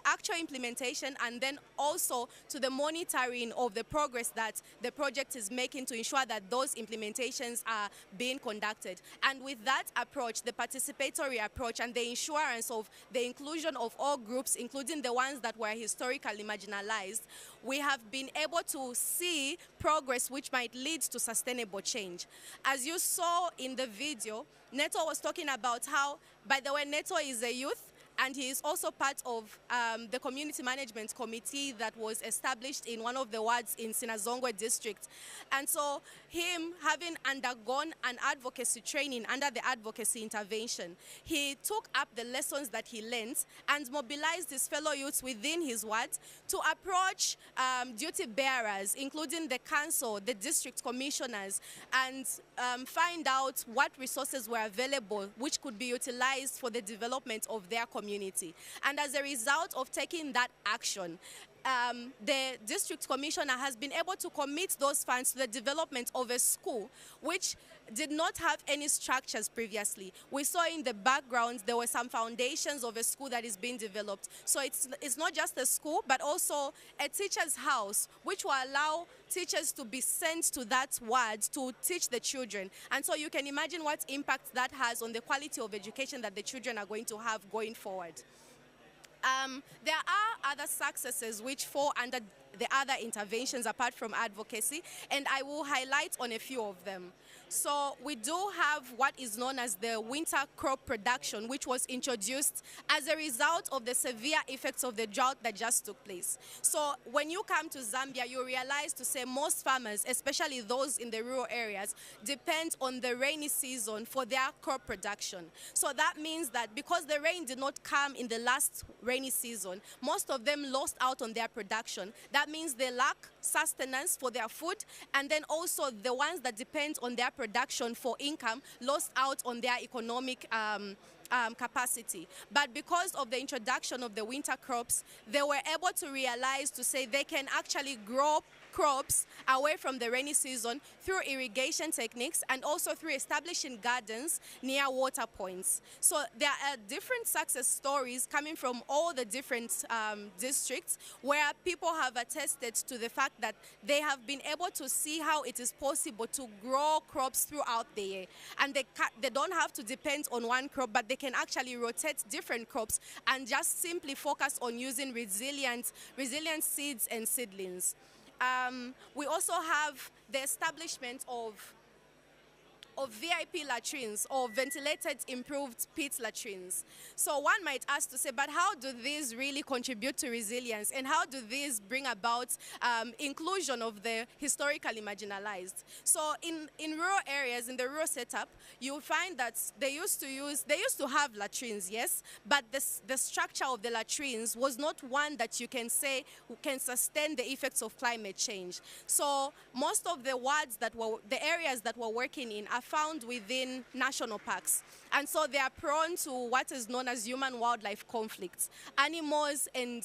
actual implementation, and then also to the monitoring of the progress that the project is making to ensure that those implementations are being conducted. And with that approach, the participatory approach and the assurance of the inclusion of all groups, including the ones that were historically marginalized, we have been able to see progress which might lead to sustainable change. As you saw in the video, Neto was talking about how, by the way, Neto is a youth, and he is also part of the community management committee that was established in one of the wards in Sinazongwe district. And so him having undergone an advocacy training under the advocacy intervention, he took up the lessons that he learned and mobilized his fellow youths within his ward to approach duty bearers, including the council, the district commissioners, and find out what resources were available which could be utilized for the development of their community. And as a result of taking that action, the district commissioner has been able to commit those funds to the development of a school which did not have any structures previously. We saw in the background there were some foundations of a school that is being developed. So it's not just a school, but also a teacher's house, which will allow teachers to be sent to that ward to teach the children. And so you can imagine what impact that has on the quality of education that the children are going to have going forward. There are other successes which fall under the other interventions apart from advocacy, and I will highlight on a few of them. So we do have what is known as the winter crop production, which was introduced as a result of the severe effects of the drought that just took place. So when you come to Zambia, you realize to say most farmers, especially those in the rural areas, depend on the rainy season for their crop production. So that means that because the rain did not come in the last rainy season, most of them lost out on their production. That means they lack sustenance for their food, and then also the ones that depend on their production for income lost out on their economic capacity. But because of the introduction of the winter crops, they were able to realize to say they can actually grow crops away from the rainy season through irrigation techniques and also through establishing gardens near water points. So there are different success stories coming from all the different districts where people have attested to the fact that they have been able to see how it is possible to grow crops throughout the year. And they don't have to depend on one crop, but they can actually rotate different crops and just simply focus on using resilient seeds and seedlings. We also have the establishment of VIP latrines or ventilated improved pit latrines. So one might ask to say, but how do these really contribute to resilience, and how do these bring about inclusion of the historically marginalized? So in rural areas, in the rural setup, you'll find that they used to have latrines, yes, but the structure of the latrines was not one that you can say can sustain the effects of climate change. So most of the wards the areas that we're working in are found within national parks. And so they are prone to what is known as human-wildlife conflicts, animals and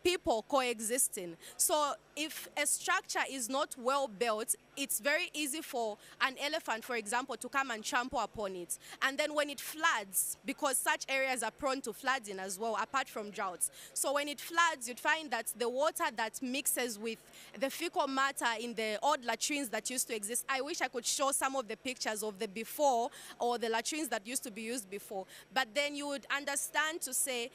people coexisting. So if a structure is not well built, it's very easy for an elephant, for example, to come and trample upon it. And then when it floods, because such areas are prone to flooding as well, apart from droughts. So when it floods, you'd find that the water that mixes with the fecal matter in the old latrines that used to exist, I wish I could show some of the pictures of the before or the latrines that used to be used before. But then you would understand to say,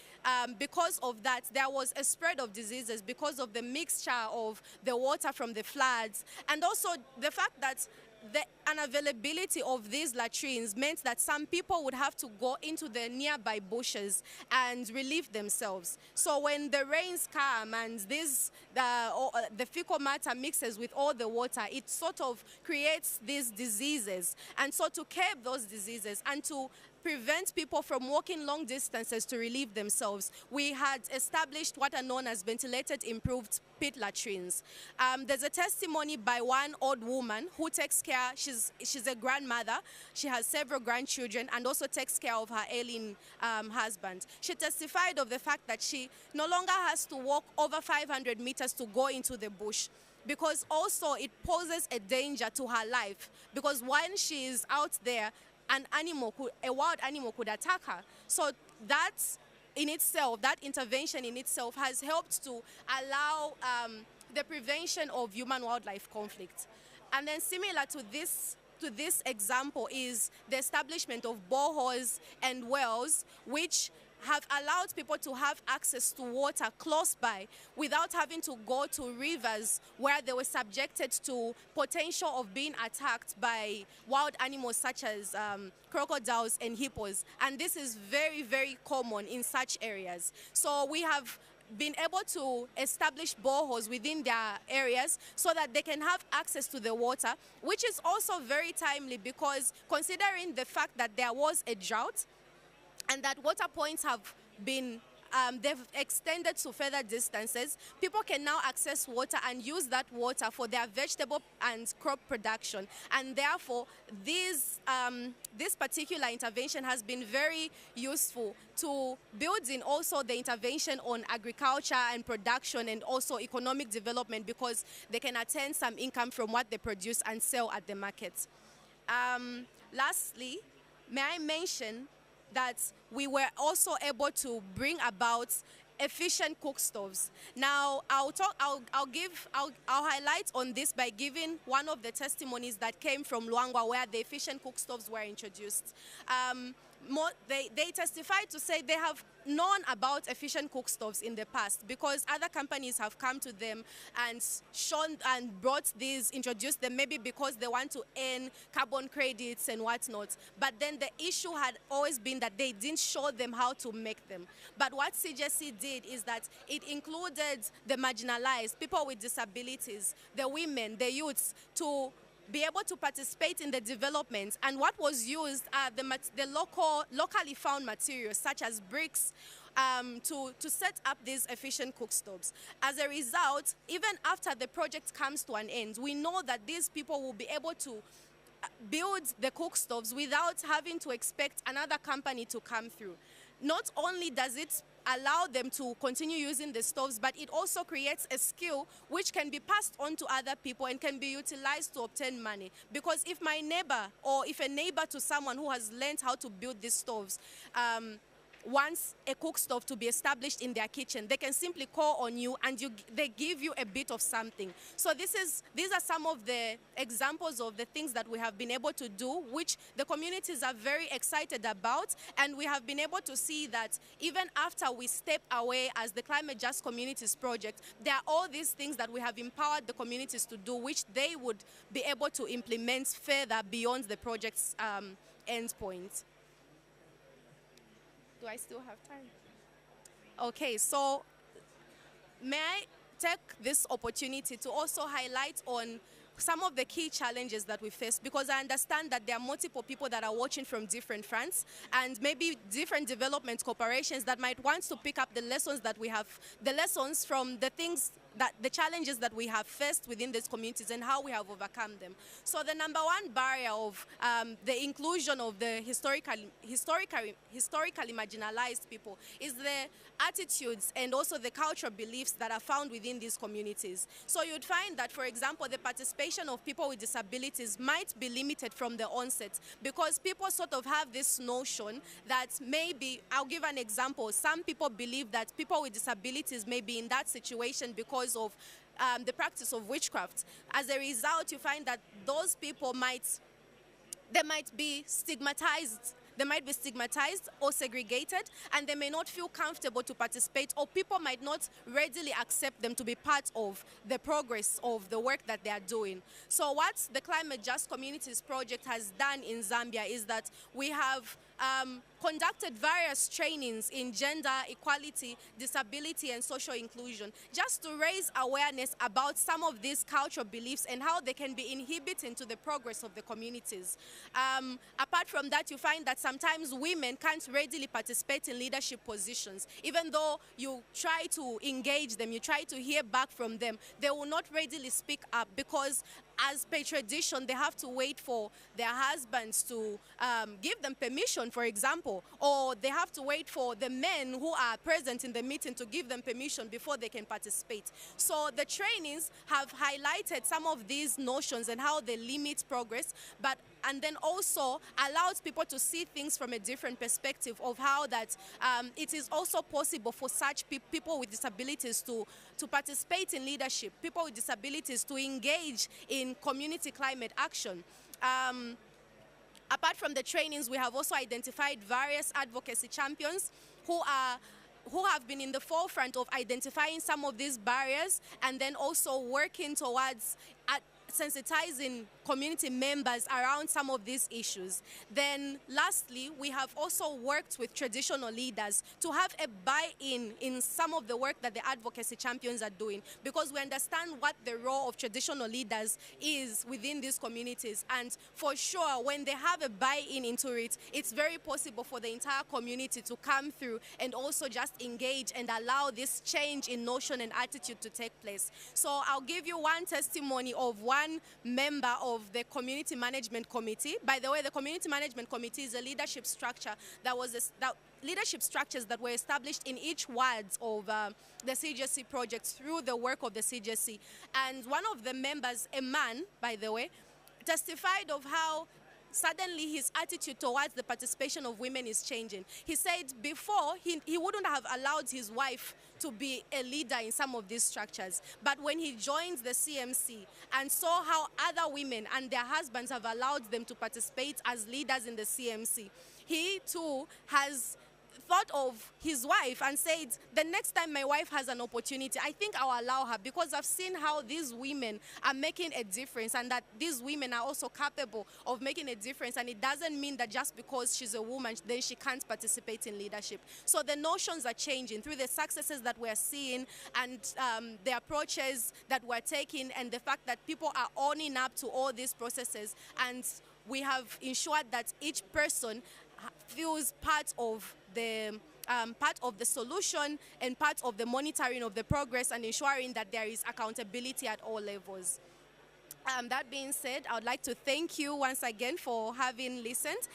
because of that, there was a spread of diseases because of the mixture of the water from the floods, and also the fact that the unavailability of these latrines meant that some people would have to go into the nearby bushes and relieve themselves. So when the rains come and the fecal matter mixes with all the water, it sort of creates these diseases. And so to curb those diseases and to prevent people from walking long distances to relieve themselves, we had established what are known as ventilated improved pit latrines. There's a testimony by one old woman who takes care, she's a grandmother, she has several grandchildren and also takes care of her ailing husband. She testified of the fact that she no longer has to walk over 500 meters to go into the bush, because also it poses a danger to her life, because when she is out there, a wild animal could attack her. So that in itself, that intervention in itself has helped to allow the prevention of human-wildlife conflict. And then similar to this example is the establishment of boreholes and wells, which have allowed people to have access to water close by without having to go to rivers where they were subjected to potential of being attacked by wild animals such as crocodiles and hippos. And this is very, very common in such areas. So we have been able to establish boreholes within their areas so that they can have access to the water, which is also very timely because considering the fact that there was a drought, and that water points have been, they've extended to further distances, people can now access water and use that water for their vegetable and crop production. And therefore, this particular intervention has been very useful to building also the intervention on agriculture and production and also economic development, because they can attain some income from what they produce and sell at the market. Lastly, may I mention that we were also able to bring about efficient cook stoves. Now, I'll highlight on this by giving one of the testimonies that came from Luangwa, where the efficient cook stoves were introduced. They testified to say they have known about efficient cook stoves in the past because other companies have come to them and shown and introduced them, maybe because they want to earn carbon credits and whatnot. But then the issue had always been that they didn't show them how to make them. But what CJC did is that it included the marginalized, people with disabilities, the women, the youths, to be able to participate in the development. And what was used are the locally found materials such as bricks to set up these efficient cook stoves. As a result, even after the project comes to an end, we know that these people will be able to build the cook stoves without having to expect another company to come through. Not only does it allow them to continue using the stoves, but it also creates a skill which can be passed on to other people and can be utilized to obtain money. Because if my neighbor or if a neighbor to someone who has learned how to build these stoves wants a cook stove to be established in their kitchen, they can simply call on you and they give you a bit of something. So these are some of the examples of the things that we have been able to do, which the communities are very excited about, and we have been able to see that even after we step away as the Climate Just Communities project, there are all these things that we have empowered the communities to do, which they would be able to implement further beyond the project's endpoint. Do I still have time? Okay, so may I take this opportunity to also highlight on some of the key challenges that we face, because I understand that there are multiple people that are watching from different fronts and maybe different development corporations that might want to pick up the lessons that we have, the lessons from the challenges that we have faced within these communities and how we have overcome them. So the number one barrier of the inclusion of the historically marginalized people is the attitudes and also the cultural beliefs that are found within these communities. So you'd find that, for example, the participation of people with disabilities might be limited from the onset, because people sort of have this notion that maybe, I'll give an example, some people believe that people with disabilities may be in that situation because of the practice of witchcraft. As a result, you find that those people might be stigmatized. they might be stigmatized or segregated, and they may not feel comfortable to participate, or people might not readily accept them to be part of the progress of the work that they are doing. So what the Climate Just Communities Project has done in Zambia is that we have conducted various trainings in gender equality, disability, and social inclusion, just to raise awareness about some of these cultural beliefs and how they can be inhibiting to the progress of the communities. Apart from that, you find that sometimes women can't readily participate in leadership positions. Even though you try to engage them, you try to hear back from them, they will not readily speak up because, as per tradition, they have to wait for their husbands to give them permission, for example, or they have to wait for the men who are present in the meeting to give them permission before they can participate. So the trainings have highlighted some of these notions and how they limit progress, and then also allows people to see things from a different perspective of how that it is also possible for such people with disabilities to participate in leadership, people with disabilities to engage in community climate action. Apart from the trainings, we have also identified various advocacy champions who have been in the forefront of identifying some of these barriers and then also working towards sensitizing community members around some of these issues. Then lastly, we have also worked with traditional leaders to have a buy-in in some of the work that the advocacy champions are doing, because we understand what the role of traditional leaders is within these communities. And for sure, when they have a buy-in into it, it's very possible for the entire community to come through and also just engage and allow this change in notion and attitude to take place. So I'll give you one testimony of one member of the Community Management Committee. By the way, the Community Management Committee is a leadership structure leadership structures that were established in each wards of the CGSC project through the work of the CGSC. And one of the members, a man, by the way, testified of how suddenly his attitude towards the participation of women is changing. He said before he wouldn't have allowed his wife to be a leader in some of these structures. But when he joined the CMC and saw how other women and their husbands have allowed them to participate as leaders in the CMC, he too has thought of his wife and said, the next time my wife has an opportunity, I think I'll allow her, because I've seen how these women are making a difference and that these women are also capable of making a difference. And it doesn't mean that just because she's a woman, then she can't participate in leadership. So the notions are changing through the successes that we're seeing and the approaches that we're taking and the fact that people are owning up to all these processes. And we have ensured that each person feels part of the solution and part of the monitoring of the progress and ensuring that there is accountability at all levels. That being said, I would like to thank you once again for having listened.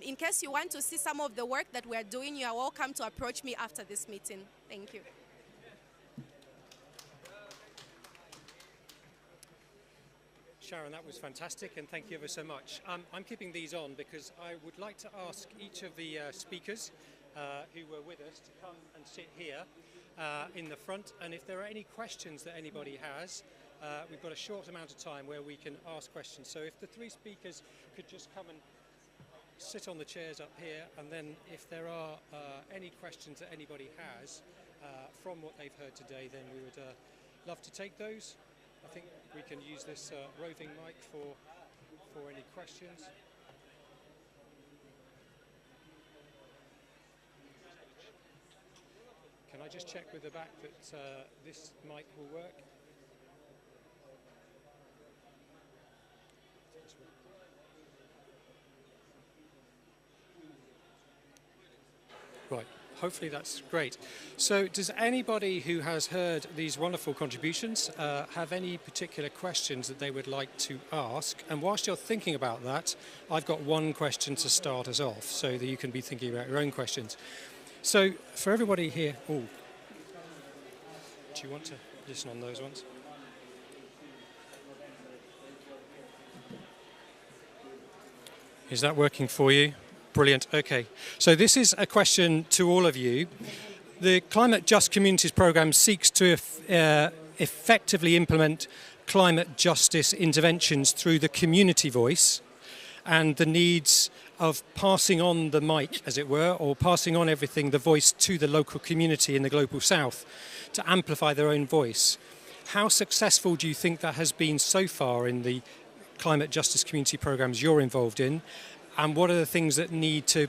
In case you want to see some of the work that we are doing, you are welcome to approach me after this meeting. Thank you. Sharon, that was fantastic, and thank you ever so much. I'm keeping these on because I would like to ask each of the speakers who were with us to come and sit here in the front, and if there are any questions that anybody has, we've got a short amount of time where we can ask questions. So if the three speakers could just come and sit on the chairs up here, and then if there are any questions that anybody has from what they've heard today, then we would love to take those. I think we can use this roving mic for any questions. Can I just check with the back that this mic will work? Right. Hopefully that's great. So does anybody who has heard these wonderful contributions have any particular questions that they would like to ask? And whilst you're thinking about that, I've got one question to start us off so that you can be thinking about your own questions. So for everybody here, do you want to listen on those ones? Is that working for you? Brilliant. Okay. So this is a question to all of you. The Climate Just Communities programme seeks to effectively implement climate justice interventions through the community voice and the needs of passing on the mic, as it were, or passing on everything, the voice to the local community in the Global South to amplify their own voice. How successful do you think that has been so far in the climate justice community programs you're involved in? And what are the things that need to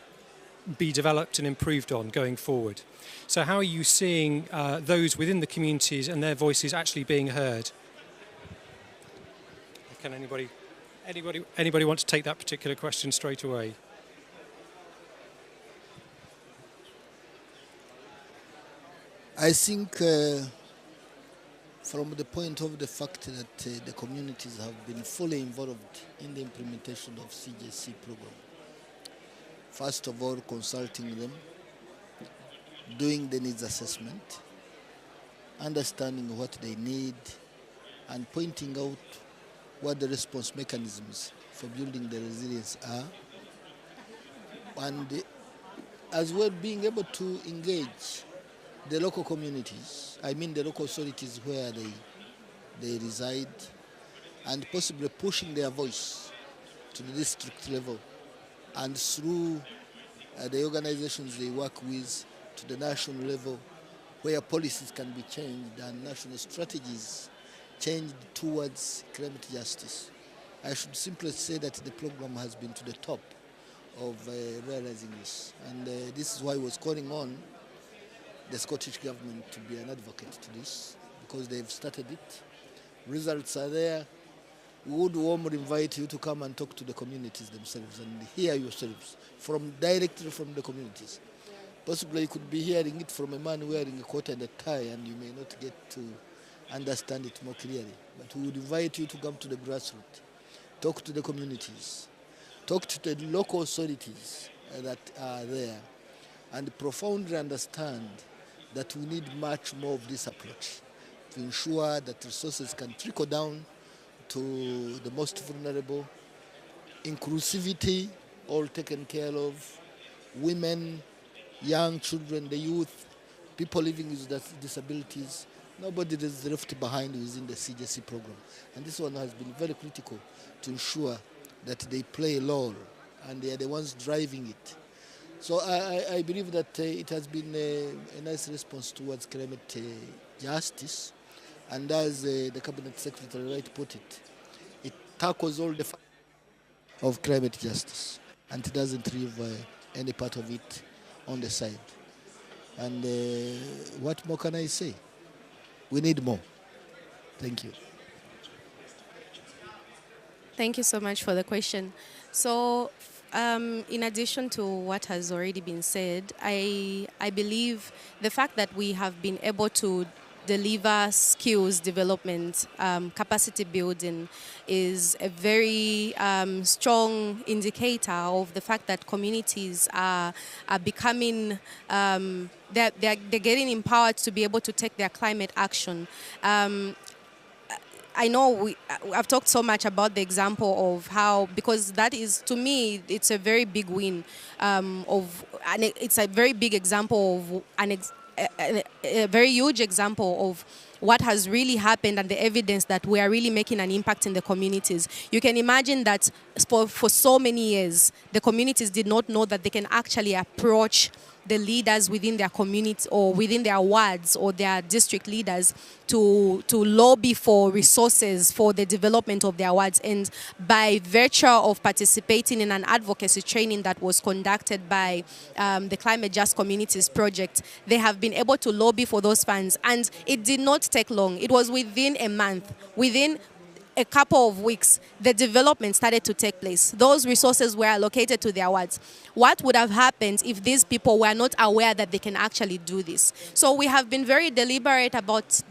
be developed and improved on going forward? So how are you seeing those within the communities and their voices actually being heard? Can anybody want to take that particular question straight away? I think from the point of the fact that the communities have been fully involved in the implementation of CJC program, first of all consulting them, doing the needs assessment, understanding what they need, and pointing out what the response mechanisms for building the resilience are, and as well being able to engage the local communities, I mean the local authorities where they reside, and possibly pushing their voice to the district level and through the organizations they work with to the national level, where policies can be changed and national strategies changed towards climate justice. I should simply say that the program has been to the top of realizing this, and this is why I was calling on the Scottish Government to be an advocate to this, because they've started it. Results are there. We would warmly invite you to come and talk to the communities themselves and hear yourselves directly from the communities. Possibly you could be hearing it from a man wearing a coat and a tie, and you may not get to understand it more clearly. But we would invite you to come to the grassroots, talk to the communities, talk to the local authorities that are there, and profoundly understand that we need much more of this approach to ensure that resources can trickle down to the most vulnerable, inclusivity all taken care of, women, young children, the youth, people living with disabilities. Nobody is left behind within the CJC program. And this one has been very critical to ensure that they play a role and they are the ones driving it. So I believe that it has been a nice response towards climate justice. And as the Cabinet Secretary right put it, it tackles all the of climate justice. And it doesn't leave any part of it on the side. And what more can I say? We need more. Thank you. Thank you so much for the question. So, in addition to what has already been said, I believe the fact that we have been able to deliver skills development, capacity building is a very strong indicator of the fact that communities are becoming, they're getting empowered to be able to take their climate action. I know I've talked so much about the example of how, because that is, to me, it's a very big win it's a very big example of a very huge example of what has really happened and the evidence that we are really making an impact in the communities. You can imagine that for so many years, the communities did not know that they can actually approach the leaders within their community or within their wards or their district leaders to lobby for resources for the development of their wards. And by virtue of participating in an advocacy training that was conducted by the Climate Just Communities Project, they have been able to lobby for those funds. And it did not take long. It was within a month, within a couple of weeks, the development started to take place. Those resources were allocated to their wards. What would have happened if these people were not aware that they can actually do this? So we have been very deliberate about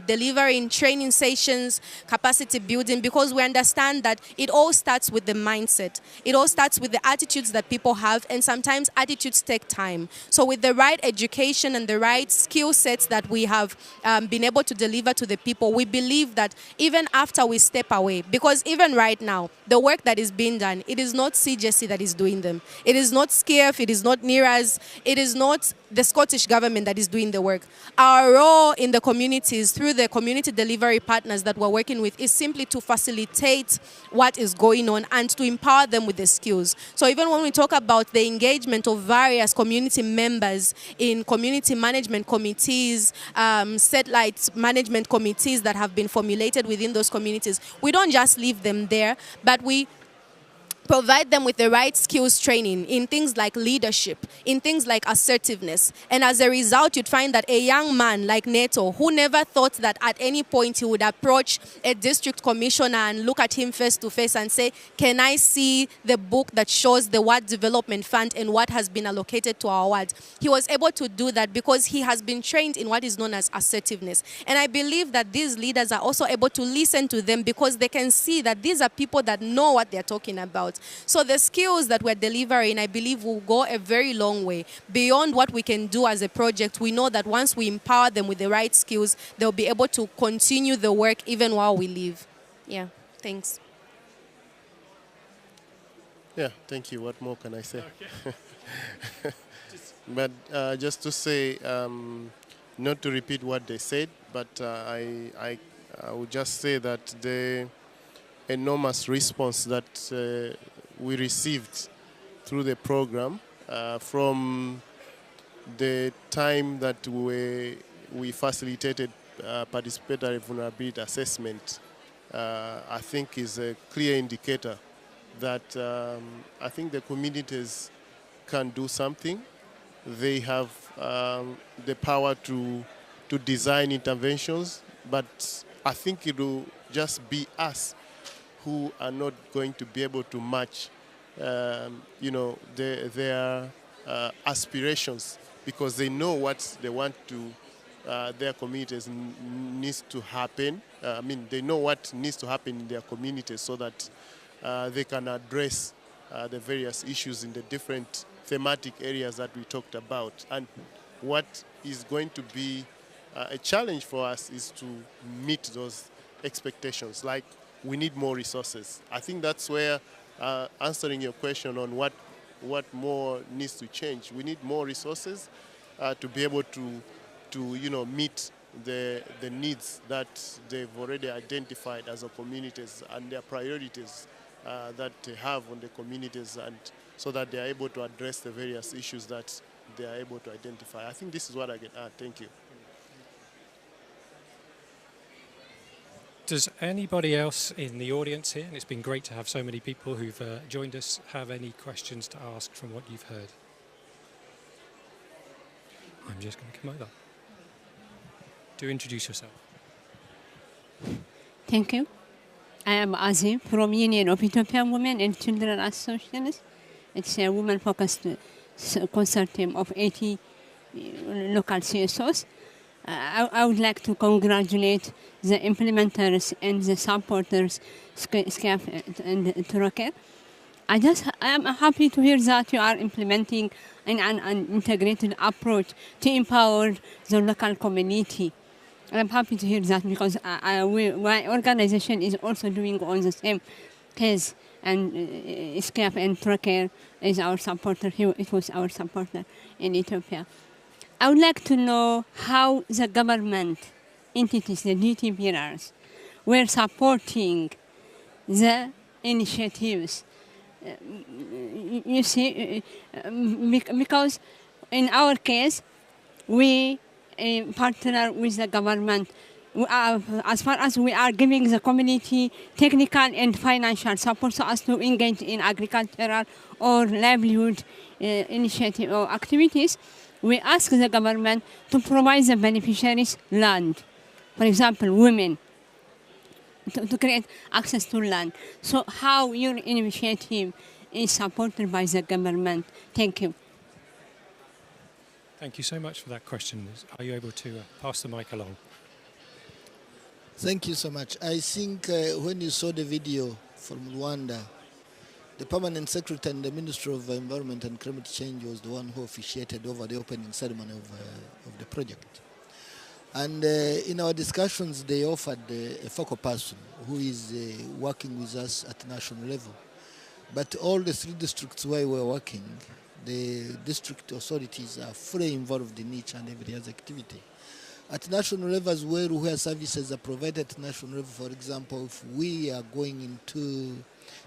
delivering training sessions, capacity building, because we understand that it all starts with the mindset. It all starts with the attitudes that people have, and sometimes attitudes take time. So with the right education and the right skill sets that we have been able to deliver to the people, we believe that even after we step away, because even right now, the work that is being done, it is not CJC that is doing them. It is not SCIAF, it is not NIRAS, it is not the Scottish Government that is doing the work. Our role in the community communities, through the community delivery partners that we're working with, is simply to facilitate what is going on and to empower them with the skills. So even when we talk about the engagement of various community members in community management committees, satellite management committees that have been formulated within those communities, we don't just leave them there, but we provide them with the right skills training in things like leadership, in things like assertiveness. And as a result, you'd find that a young man like Neto, who never thought that at any point he would approach a district commissioner and look at him face to face and say, can I see the book that shows the Ward Development Fund and what has been allocated to our ward? He was able to do that because he has been trained in what is known as assertiveness. And I believe that these leaders are also able to listen to them because they can see that these are people that know what they're talking about. So the skills that we're delivering, I believe, will go a very long way. Beyond what we can do as a project, we know that once we empower them with the right skills, they'll be able to continue the work even while we leave. Yeah, thanks. Yeah, thank you. What more can I say? Okay. But just to say, not to repeat what they said, but I would just say that the enormous response that we received through the program from the time that we facilitated participatory vulnerability assessment, I think is a clear indicator that I think the communities can do something. They have the power to design interventions, but I think it will just be us who are not going to be able to match, their aspirations, because they know what they want to, their communities needs to happen. They know what needs to happen in their communities so that they can address the various issues in the different thematic areas that we talked about. And what is going to be a challenge for us is to meet those expectations. Like, we need more resources. I think that's where, answering your question on what more needs to change, we need more resources to be able to meet the needs that they've already identified as a communities and their priorities that they have on the communities, and so that they are able to address the various issues that they are able to identify. I think this is what I can add. Thank you. Does anybody else in the audience here, and it's been great to have so many people who've joined us, have any questions to ask from what you've heard? I'm just going to come over. Do introduce yourself. Thank you. I am Azim from Union of Ethiopian Women and Children Associations. It's a women-focused consortium of 80 local CSOs. I would like to congratulate the implementers and the supporters, SCIAF and Trocker. I am happy to hear that you are implementing an integrated approach to empower the local community. I'm happy to hear that because my organization is also doing on the same case, and SCIAF and Trocker is our supporter. It was our supporter in Ethiopia. I would like to know how the government entities, the duty bearers, were supporting the initiatives. You see, because in our case, we partner with the government. As far as we are giving the community technical and financial support so as to engage in agricultural or livelihood initiative or activities, we ask the government to provide the beneficiaries land. For example, women, to create access to land. So how your initiative is supported by the government? Thank you. Thank you so much for that question. Are you able to pass the mic along? Thank you so much. I think when you saw the video from Rwanda, the Permanent Secretary in the Ministry of Environment and Climate Change was the one who officiated over the opening ceremony of the project. And in our discussions, they offered a focal person who is working with us at national level. But all the 3 districts where we're working, the district authorities are fully involved in each and every other activity. At national level as well, where services are provided at national level, for example, if we are going into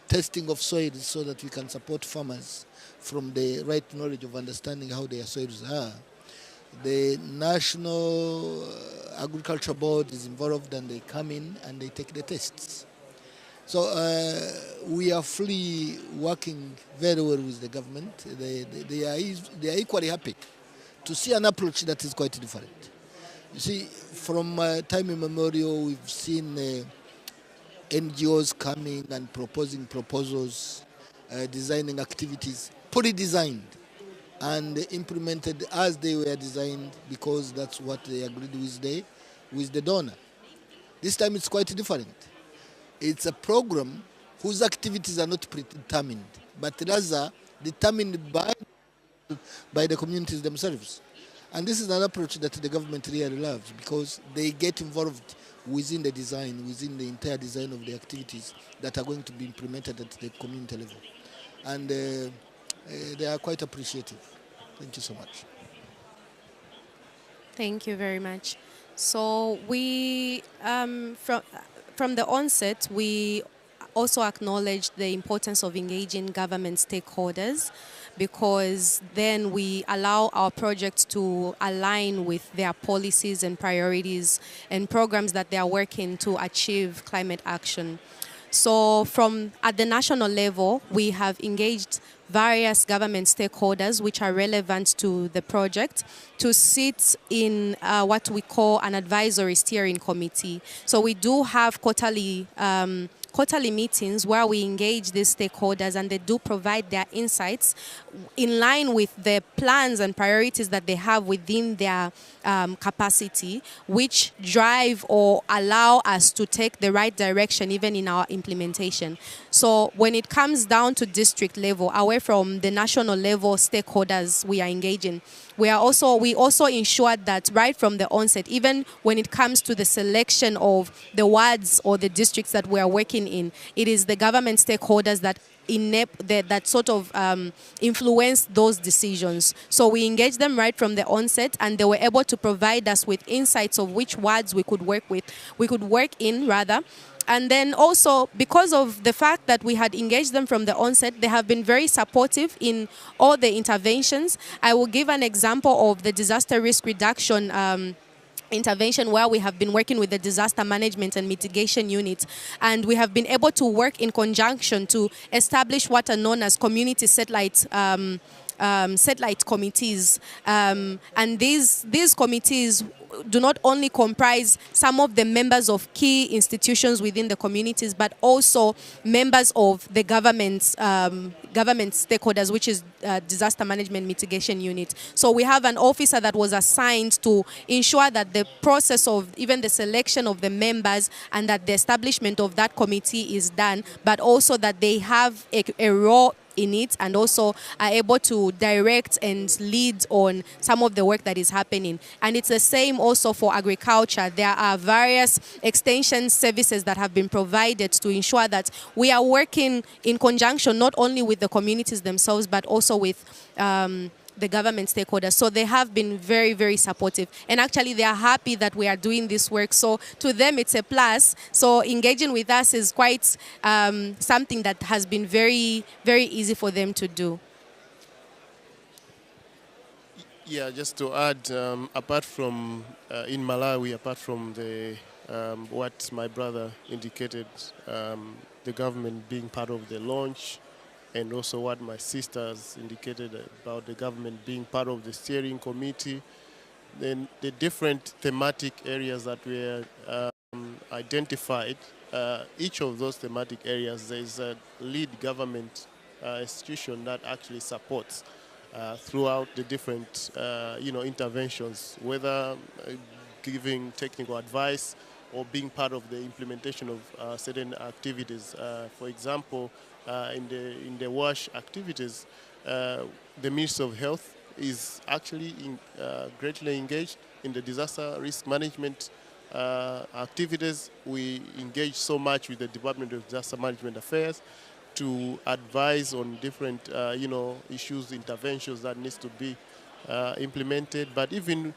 testing of soils so that we can support farmers from the right knowledge of understanding how their soils are, the National Agriculture Board is involved and they come in and they take the tests. So we are fully working very well with the government. They are equally happy to see an approach that is quite different. You see, from time immemorial, we've seen NGOs coming and proposing proposals, designing activities, fully designed and implemented as they were designed because that's what they agreed with the donor. This time it's quite different. It's a program whose activities are not predetermined, but rather determined by the communities themselves. And this is an approach that the government really loves because they get involved within the design, within the entire design of the activities that are going to be implemented at the community level. And they are quite appreciative. Thank you so much. Thank you very much. So we, from the onset, we also acknowledged the importance of engaging government stakeholders because then we allow our projects to align with their policies and priorities and programs that they are working to achieve climate action. So at the national level, we have engaged various government stakeholders which are relevant to the project to sit in what we call an advisory steering committee. So we do have quarterly meetings where we engage these stakeholders and they do provide their insights in line with the plans and priorities that they have within their capacity, which drive or allow us to take the right direction even in our implementation. So when it comes down to district level, away from the national level stakeholders we are engaging, we also ensured that right from the onset, even when it comes to the selection of the wards or the districts that we are working in, it is the government stakeholders that sort of influence those decisions. So we engaged them right from the onset, and they were able to provide us with insights of which wards we could work in. And then also, because of the fact that we had engaged them from the onset, they have been very supportive in all the interventions. I will give an example of the disaster risk reduction intervention where we have been working with the disaster management and mitigation unit, and we have been able to work in conjunction to establish what are known as community satellite committees, and these committees do not only comprise some of the members of key institutions within the communities, but also members of the government stakeholders, which is disaster management mitigation unit. So we have an officer that was assigned to ensure that the process of even the selection of the members and that the establishment of that committee is done, but also that they have a role in it and also are able to direct and lead on some of the work that is happening. And it's the same also for agriculture. There are various extension services that have been provided to ensure that we are working in conjunction not only with the communities themselves but also with the government stakeholders. So they have been very, very supportive. And actually they are happy that we are doing this work. So to them it's a plus. So engaging with us is quite something that has been very, very easy for them to do. Yeah, just to add, apart from in Malawi, apart from the what my brother indicated, the government being part of the launch, and also what my sisters indicated about the government being part of the steering committee, then the different thematic areas that were identified, each of those thematic areas, there is a lead government institution that actually supports throughout the different interventions, whether giving technical advice or being part of the implementation of certain activities. For example, in the WASH activities, the Ministry of Health is actually greatly engaged in the disaster risk management activities. We engage so much with the Department of Disaster Management Affairs to advise on different issues, interventions that needs to be implemented. But even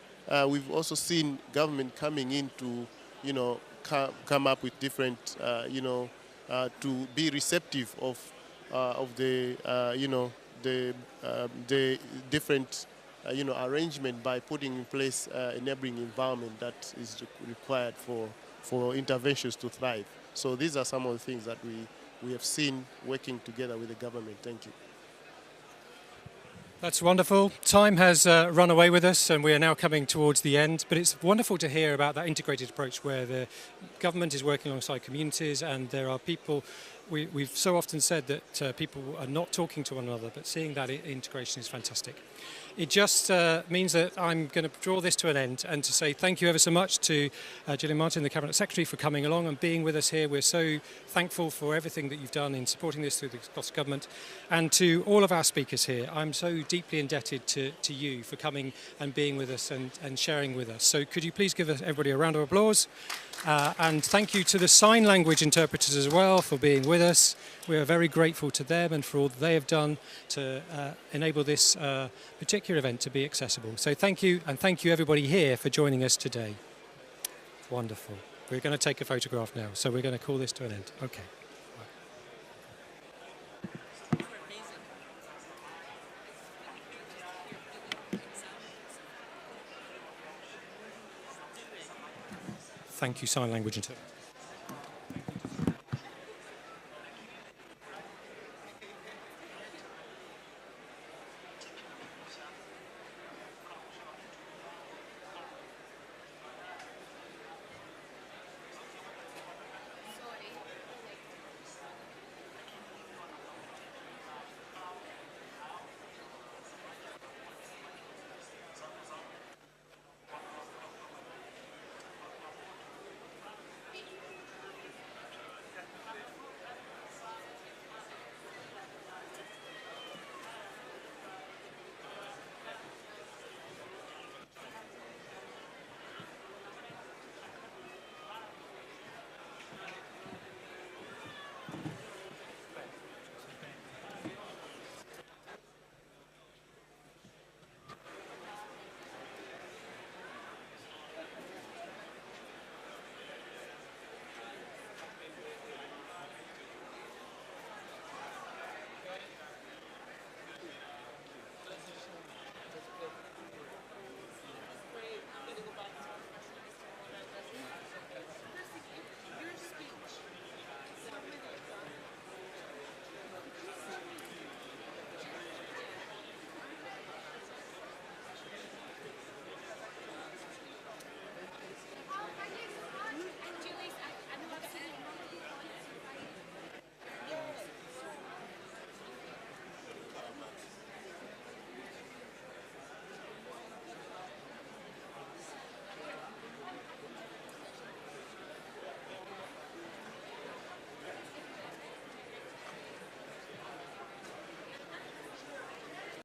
we've also seen government coming in to, you know, come up with different, you know, to be receptive of the, you know, the different, you know, arrangement by putting in place enabling environment that is required for interventions to thrive. So these are some of the things that we have seen working together with the government. Thank you. That's wonderful. Time has run away with us and we are now coming towards the end, but it's wonderful to hear about that integrated approach where the government is working alongside communities and there are people. We've so often said that people are not talking to one another, but seeing that integration is fantastic. It just means that I'm going to draw this to an end and to say thank you ever so much to Gillian Martin, the Cabinet Secretary, for coming along and being with us here. We're so thankful for everything that you've done in supporting this through the Scottish Government. And to all of our speakers here, I'm so deeply indebted to you for coming and being with us and sharing with us. So could you please give everybody a round of applause? And thank you to the sign language interpreters as well for being with us. We are very grateful to them and for all that they have done to enable this particular event to be accessible. So thank you, and thank you everybody here for joining us today. Wonderful. We're going to take a photograph now, so we're going to call this to an end. Okay. Thank you, sign language interpreters.